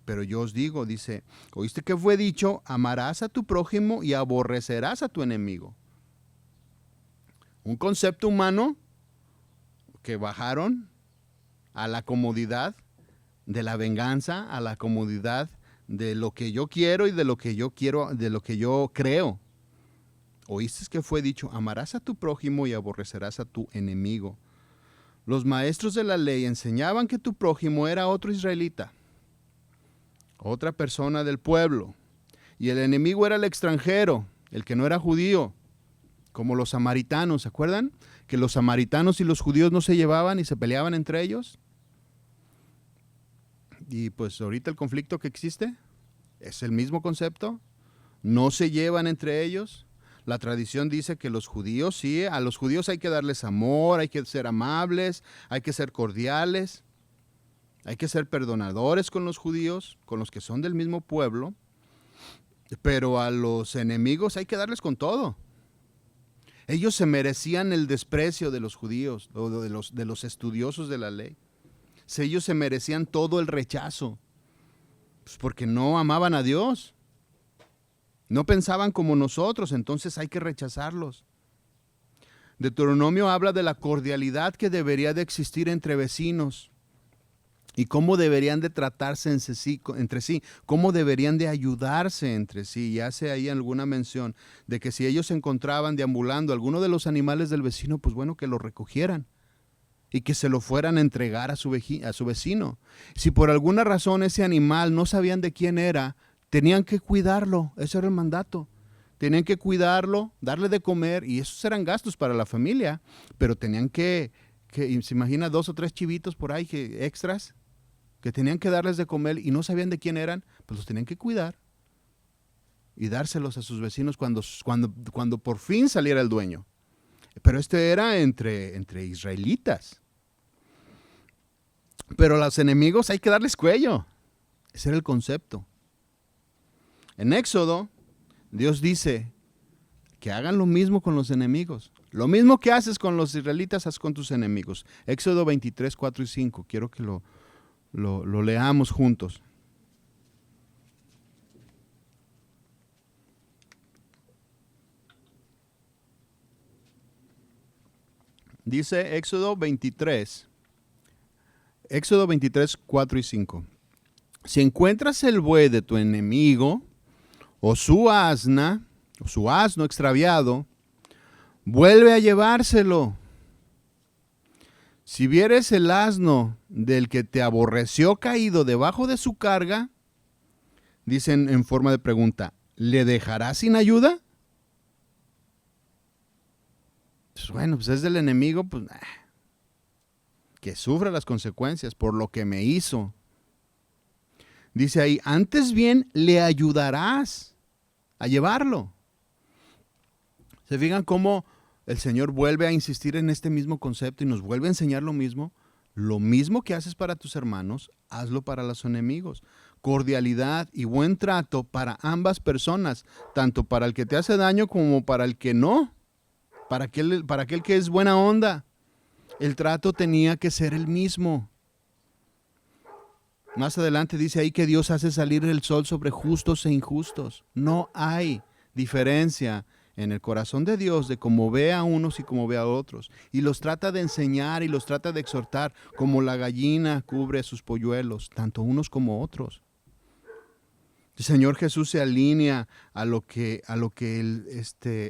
Pero yo os digo, dice, oíste que fue dicho, amarás a tu prójimo y aborrecerás a tu enemigo. Un concepto humano que bajaron a la comodidad de la venganza, a la comodidad de lo que yo quiero y de lo que yo quiero, de lo que yo creo. Oíste que fue dicho, amarás a tu prójimo y aborrecerás a tu enemigo. Los maestros de la ley enseñaban que tu prójimo era otro israelita. otra persona del pueblo. Y el enemigo era el extranjero, el que no era judío, como los samaritanos. ¿Se acuerdan? Que los samaritanos y los judíos no se llevaban y se peleaban entre ellos. Y pues ahorita el conflicto que existe es el mismo concepto. No se llevan entre ellos. La tradición dice que los judíos, sí, a los judíos hay que darles amor, hay que ser amables, hay que ser cordiales, hay que ser perdonadores con los judíos, con los que son del mismo pueblo, pero a los enemigos hay que darles con todo. Ellos se merecían el desprecio de los judíos o de los estudiosos de la ley. Ellos se merecían todo el rechazo, pues porque no amaban a Dios. No pensaban como nosotros, entonces hay que rechazarlos. Deuteronomio habla de la cordialidad que debería de existir entre vecinos y cómo deberían de tratarse entre sí, cómo deberían de ayudarse entre sí. Y hace ahí alguna mención de que si ellos se encontraban deambulando alguno de los animales del vecino, pues bueno, que lo recogieran y que se lo fueran a entregar a su vecino. Si por alguna razón ese animal no sabían de quién era, tenían que cuidarlo, ese era el mandato. Tenían que cuidarlo, darle de comer, y esos eran gastos para la familia, pero tenían que se imagina 2 o 3 chivitos por ahí extras, que tenían que darles de comer y no sabían de quién eran, pues los tenían que cuidar y dárselos a sus vecinos cuando por fin saliera el dueño. Pero era entre israelitas. Pero a los enemigos hay que darles cuello. Ese era el concepto. En Éxodo, Dios dice que hagan lo mismo con los enemigos. Lo mismo que haces con los israelitas, haz con tus enemigos. Éxodo 23, 4 y 5. Quiero que lo leamos juntos. Dice Éxodo 23, 4 y 5. Si encuentras el buey de tu enemigo, o su asno extraviado, vuelve a llevárselo. Si vieres el asno del que te aborreció caído debajo de su carga, dicen en forma de pregunta, ¿le dejarás sin ayuda? Pues bueno, pues es del enemigo, pues que sufra las consecuencias por lo que me hizo. Dice ahí, antes bien le ayudarás a llevarlo. ¿Se fijan cómo el Señor vuelve a insistir en este mismo concepto y nos vuelve a enseñar lo mismo? Lo mismo que haces para tus hermanos, hazlo para los enemigos. Cordialidad y buen trato para ambas personas, tanto para el que te hace daño como para el que no, para aquel que es buena onda. El trato tenía que ser el mismo. Más adelante dice ahí que Dios hace salir el sol sobre justos e injustos. No hay diferencia en el corazón de Dios de cómo ve a unos y cómo ve a otros. Y los trata de enseñar y los trata de exhortar, como la gallina cubre a sus polluelos, tanto unos como otros. El Señor Jesús se alinea a lo que el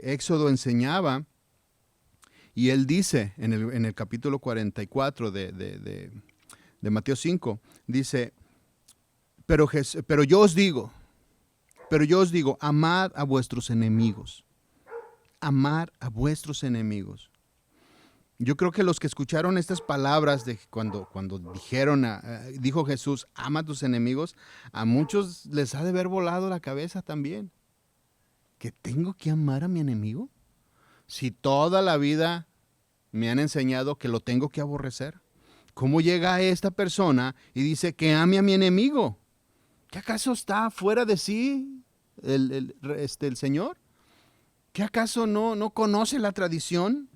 Éxodo enseñaba. Y Él dice en el capítulo 44 de Mateo 5, dice, pero yo os digo, amad a vuestros enemigos. Amar a vuestros enemigos. Yo creo que los que escucharon estas palabras de cuando dijo Jesús, ama a tus enemigos, a muchos les ha de haber volado la cabeza también. ¿Que tengo que amar a mi enemigo? Si toda la vida me han enseñado que lo tengo que aborrecer. ¿Cómo llega esta persona y dice que ame a mi enemigo? ¿Qué acaso está fuera de sí el Señor? ¿Qué acaso no conoce la tradición?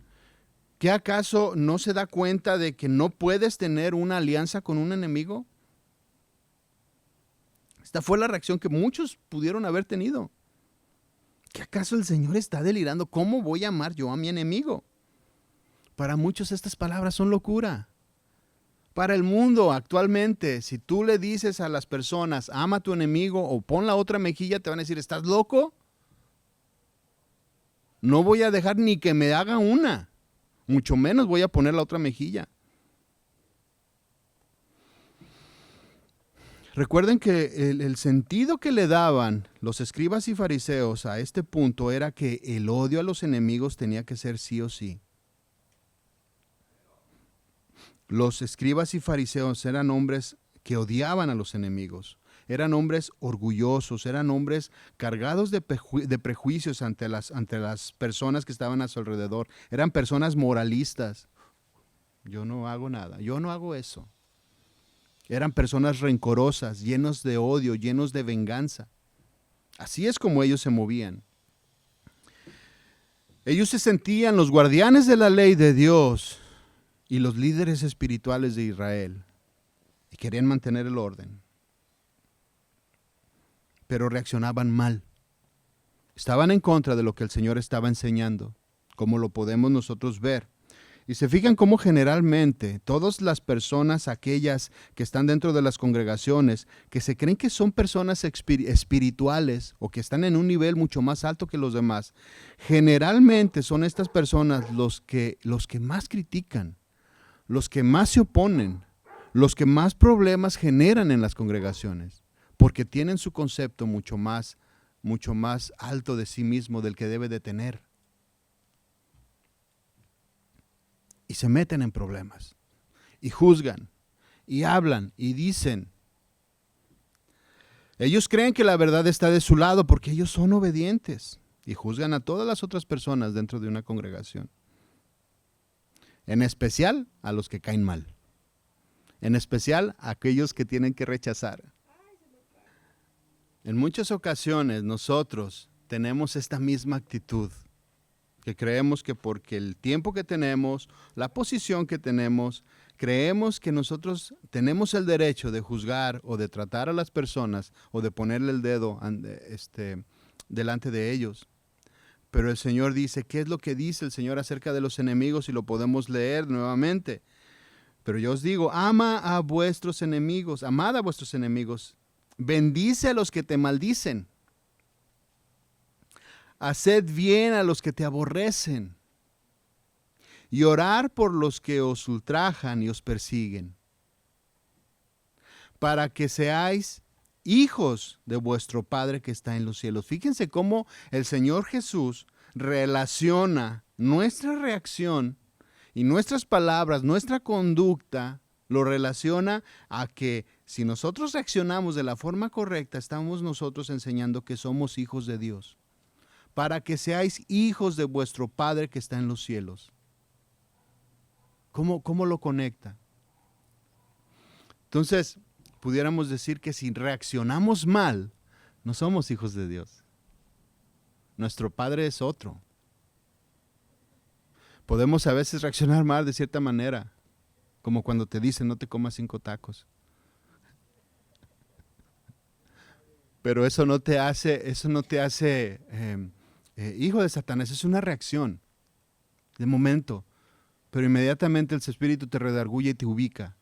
¿Qué acaso no se da cuenta de que no puedes tener una alianza con un enemigo? Esta fue la reacción que muchos pudieron haber tenido. ¿Qué acaso el Señor está delirando? ¿Cómo voy a amar yo a mi enemigo? Para muchos estas palabras son locura. Para el mundo actualmente, si tú le dices a las personas, ama a tu enemigo o pon la otra mejilla, te van a decir, ¿estás loco? No voy a dejar ni que me haga una, mucho menos voy a poner la otra mejilla. Recuerden que el sentido que le daban los escribas y fariseos a este punto era que el odio a los enemigos tenía que ser sí o sí. Los escribas y fariseos eran hombres que odiaban a los enemigos. Eran hombres orgullosos, eran hombres cargados de prejuicios ante las personas que estaban a su alrededor. Eran personas moralistas. Yo no hago nada, yo no hago eso. Eran personas rencorosas, llenos de odio, llenos de venganza. Así es como ellos se movían. Ellos se sentían los guardianes de la ley de Dios y los líderes espirituales de Israel y querían mantener el orden. Pero reaccionaban mal. Estaban en contra de lo que el Señor estaba enseñando, como lo podemos nosotros ver. Y se fijan cómo generalmente todas las personas, aquellas que están dentro de las congregaciones, que se creen que son personas espirituales o que están en un nivel mucho más alto que los demás, generalmente son estas personas los que más critican, los que más se oponen, los que más problemas generan en las congregaciones, porque tienen su concepto mucho más alto de sí mismo del que debe de tener. Y se meten en problemas, y juzgan, y hablan, y dicen. Ellos creen que la verdad está de su lado porque ellos son obedientes, y juzgan a todas las otras personas dentro de una congregación. En especial a los que caen mal. En especial a aquellos que tienen que rechazar. En muchas ocasiones nosotros tenemos esta misma actitud, que creemos que porque el tiempo que tenemos, la posición que tenemos, creemos que nosotros tenemos el derecho de juzgar o de tratar a las personas o de ponerle el dedo delante de ellos. Pero el Señor dice, ¿qué es lo que dice el Señor acerca de los enemigos? Y lo podemos leer nuevamente. Pero yo os digo, ama a vuestros enemigos, amad a vuestros enemigos, bendice a los que te maldicen. Haced bien a los que te aborrecen y orar por los que os ultrajan y os persiguen, para que seáis hijos de vuestro Padre que está en los cielos. Fíjense cómo el Señor Jesús relaciona nuestra reacción y nuestras palabras, nuestra conducta, lo relaciona a que si nosotros reaccionamos de la forma correcta, estamos nosotros enseñando que somos hijos de Dios. Para que seáis hijos de vuestro Padre que está en los cielos. ¿Cómo lo conecta? Entonces, pudiéramos decir que si reaccionamos mal, no somos hijos de Dios. Nuestro Padre es otro. Podemos a veces reaccionar mal de cierta manera, como cuando te dicen no te comas 5 tacos. Pero eso no te hace hijo de Satanás. Es una reacción de momento, pero inmediatamente el espíritu te redarguye y te ubica.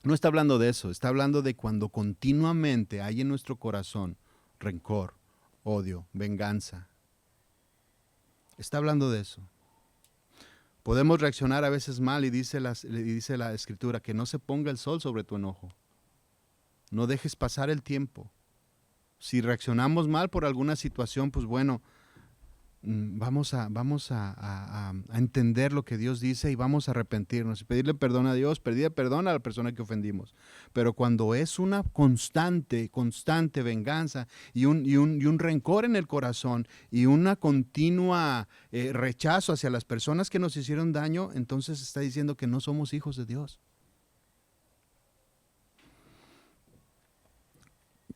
No está hablando de eso, está hablando de cuando continuamente hay en nuestro corazón rencor, odio, venganza. Está hablando de eso. Podemos reaccionar a veces mal y dice la Escritura que no se ponga el sol sobre tu enojo. No dejes pasar el tiempo. Si reaccionamos mal por alguna situación, pues bueno, vamos a entender lo que Dios dice y vamos a arrepentirnos y pedirle perdón a Dios, pedirle perdón a la persona que ofendimos. Pero cuando es una constante venganza y un rencor en el corazón y una continua rechazo hacia las personas que nos hicieron daño, entonces está diciendo que no somos hijos de Dios.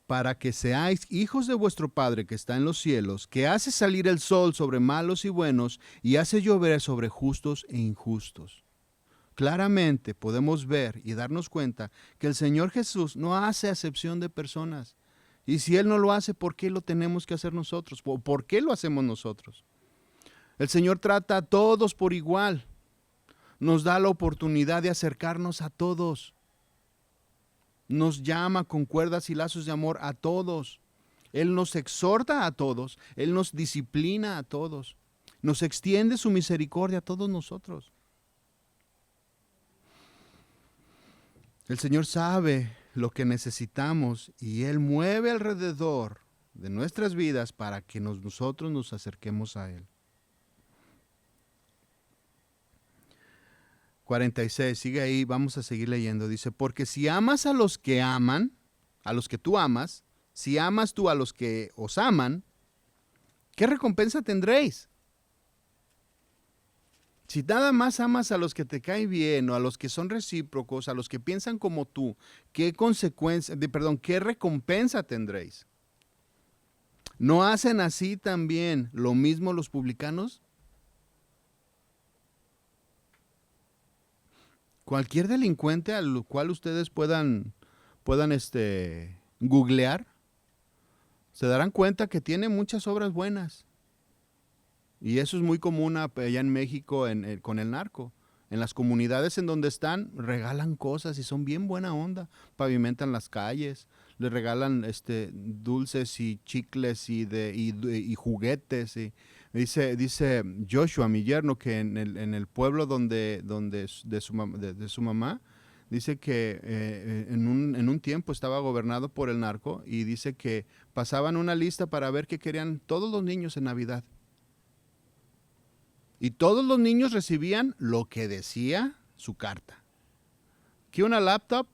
Para que seáis hijos de vuestro Padre que está en los cielos, que hace salir el sol sobre malos y buenos y hace llover sobre justos e injustos. Claramente podemos ver y darnos cuenta que el Señor Jesús no hace acepción de personas. Y si Él no lo hace, ¿por qué lo tenemos que hacer nosotros? ¿Por qué lo hacemos nosotros? El Señor trata a todos por igual. Nos da la oportunidad de acercarnos a todos. Nos llama con cuerdas y lazos de amor a todos. Él nos exhorta a todos. Él nos disciplina a todos. Nos extiende su misericordia a todos nosotros. El Señor sabe lo que necesitamos y Él mueve alrededor de nuestras vidas para que nosotros nos acerquemos a Él. 46, sigue ahí, vamos a seguir leyendo. Dice, porque si amas a los que aman, a los que tú amas, si amas tú a los que os aman, ¿qué recompensa tendréis? Si nada más amas a los que te caen bien o a los que son recíprocos, a los que piensan como tú, ¿qué recompensa tendréis? ¿No hacen así también lo mismo los publicanos? Cualquier delincuente al cual ustedes puedan googlear, se darán cuenta que tiene muchas obras buenas. Y eso es muy común allá en México con el narco. En las comunidades en donde están, regalan cosas y son bien buena onda. Pavimentan las calles, les regalan dulces y chicles y juguetes. Y dice Joshua, mi yerno, que en el pueblo de su mamá, dice que en un tiempo estaba gobernado por el narco y dice que pasaban una lista para ver qué querían todos los niños en Navidad. Y todos los niños recibían lo que decía su carta. Que una laptop,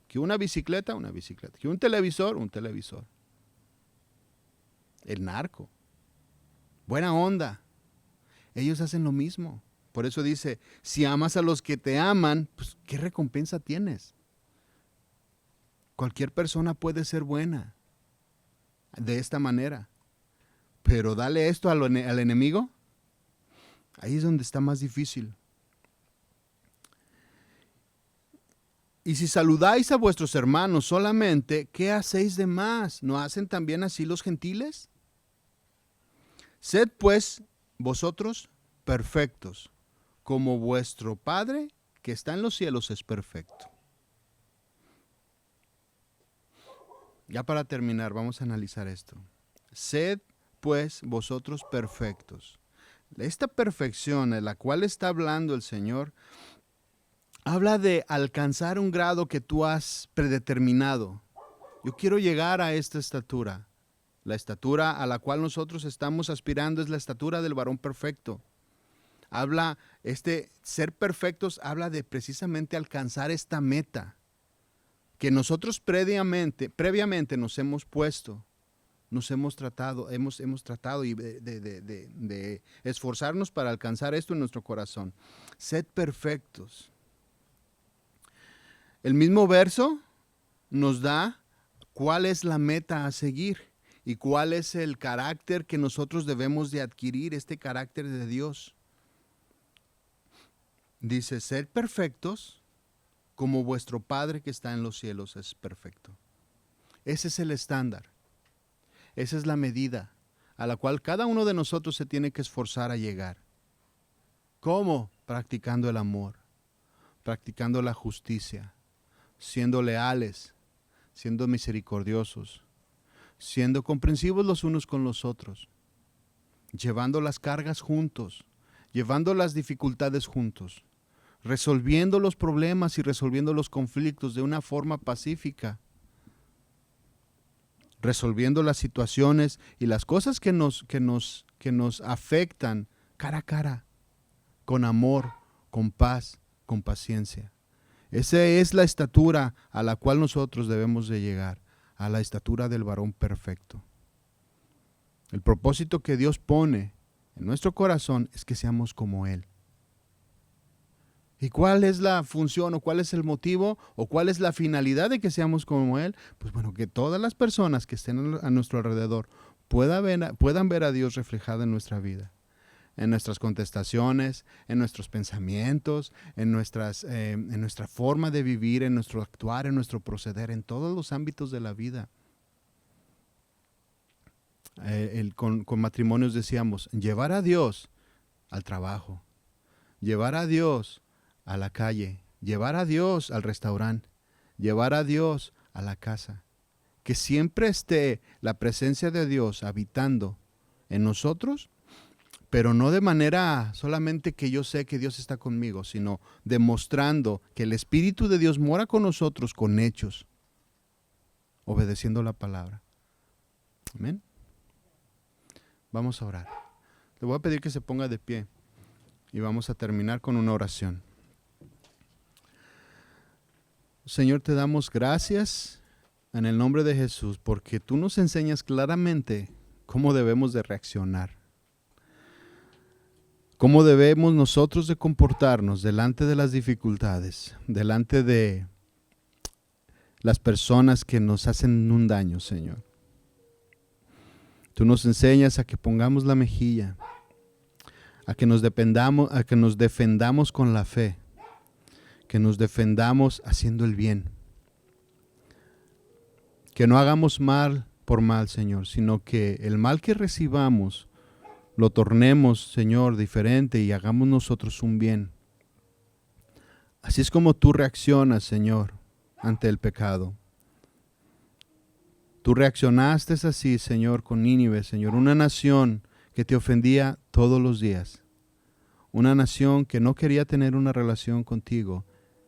que una bicicleta, que un televisor. El narco. Buena onda. Ellos hacen lo mismo. Por eso dice, si amas a los que te aman, pues ¿qué recompensa tienes? Cualquier persona puede ser buena de esta manera. Pero dale esto al enemigo. Ahí es donde está más difícil. Y si saludáis a vuestros hermanos solamente, ¿qué hacéis de más? ¿No hacen también así los gentiles? Sed pues vosotros perfectos, como vuestro Padre que está en los cielos es perfecto. Ya para terminar, vamos a analizar esto. Sed pues vosotros perfectos. Esta perfección de la cual está hablando el Señor, habla de alcanzar un grado que tú has predeterminado. Yo quiero llegar a esta estatura. La estatura a la cual nosotros estamos aspirando es la estatura del varón perfecto. Ser perfectos habla de precisamente alcanzar esta meta que nosotros previamente nos hemos puesto. Hemos tratado de esforzarnos para alcanzar esto en nuestro corazón. Sed perfectos. El mismo verso nos da cuál es la meta a seguir y cuál es el carácter que nosotros debemos de adquirir, este carácter de Dios. Dice, sed perfectos como vuestro Padre que está en los cielos es perfecto. Ese es el estándar. Esa es la medida a la cual cada uno de nosotros se tiene que esforzar a llegar. ¿Cómo? Practicando el amor, practicando la justicia, siendo leales, siendo misericordiosos, siendo comprensivos los unos con los otros, llevando las cargas juntos, llevando las dificultades juntos, resolviendo los problemas y resolviendo los conflictos de una forma pacífica, resolviendo las situaciones y las cosas que nos afectan cara a cara, con amor, con paz, con paciencia. Esa es la estatura a la cual nosotros debemos de llegar, a la estatura del varón perfecto. El propósito que Dios pone en nuestro corazón es que seamos como Él. ¿Y cuál es la función o cuál es el motivo o cuál es la finalidad de que seamos como Él? Pues bueno, que todas las personas que estén a nuestro alrededor puedan ver a Dios reflejado en nuestra vida, en nuestras contestaciones, en nuestros pensamientos, en nuestra forma de vivir, en nuestro actuar, en nuestro proceder, en todos los ámbitos de la vida. Con matrimonios decíamos, llevar a Dios al trabajo, llevar a Dios a la calle, llevar a Dios al restaurante, llevar a Dios a la casa. Que siempre esté la presencia de Dios habitando en nosotros, pero no de manera solamente que yo sé que Dios está conmigo, sino demostrando que el Espíritu de Dios mora con nosotros con hechos, obedeciendo la palabra. Amén. Vamos a orar. Le voy a pedir que se ponga de pie y vamos a terminar con una oración. Señor, te damos gracias en el nombre de Jesús porque tú nos enseñas claramente cómo debemos de reaccionar. Cómo debemos nosotros de comportarnos delante de las dificultades, delante de las personas que nos hacen un daño, Señor. Tú nos enseñas a que pongamos la mejilla, a que nos defendamos con la fe, que nos defendamos haciendo el bien. Que no hagamos mal por mal, Señor, sino que el mal que recibamos lo tornemos, Señor, diferente y hagamos nosotros un bien. Así es como tú reaccionas, Señor, ante el pecado. Tú reaccionaste así, Señor, con Nínive, Señor, una nación que te ofendía todos los días. Una nación que no quería tener una relación contigo.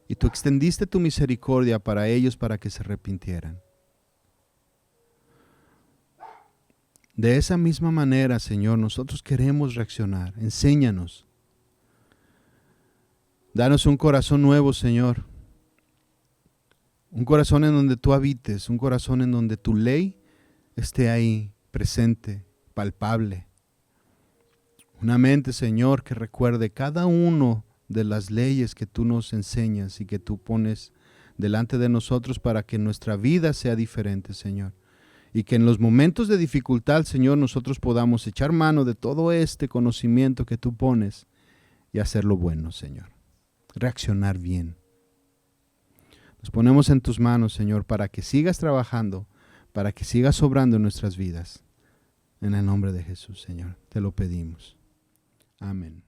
Y tú extendiste tu misericordia para ellos para que se arrepintieran. De esa misma manera, Señor, nosotros queremos reaccionar. Enséñanos. Danos un corazón nuevo, Señor. Un corazón en donde tú habites, un corazón en donde tu ley esté ahí, presente, palpable. Una mente, Señor, que recuerde cada uno de las leyes que tú nos enseñas y que tú pones delante de nosotros para que nuestra vida sea diferente, Señor. Y que en los momentos de dificultad, Señor, nosotros podamos echar mano de todo este conocimiento que tú pones y hacer lo bueno, Señor. Reaccionar bien. Nos ponemos en tus manos, Señor, para que sigas trabajando, para que sigas obrando en nuestras vidas. En el nombre de Jesús, Señor, te lo pedimos. Amén.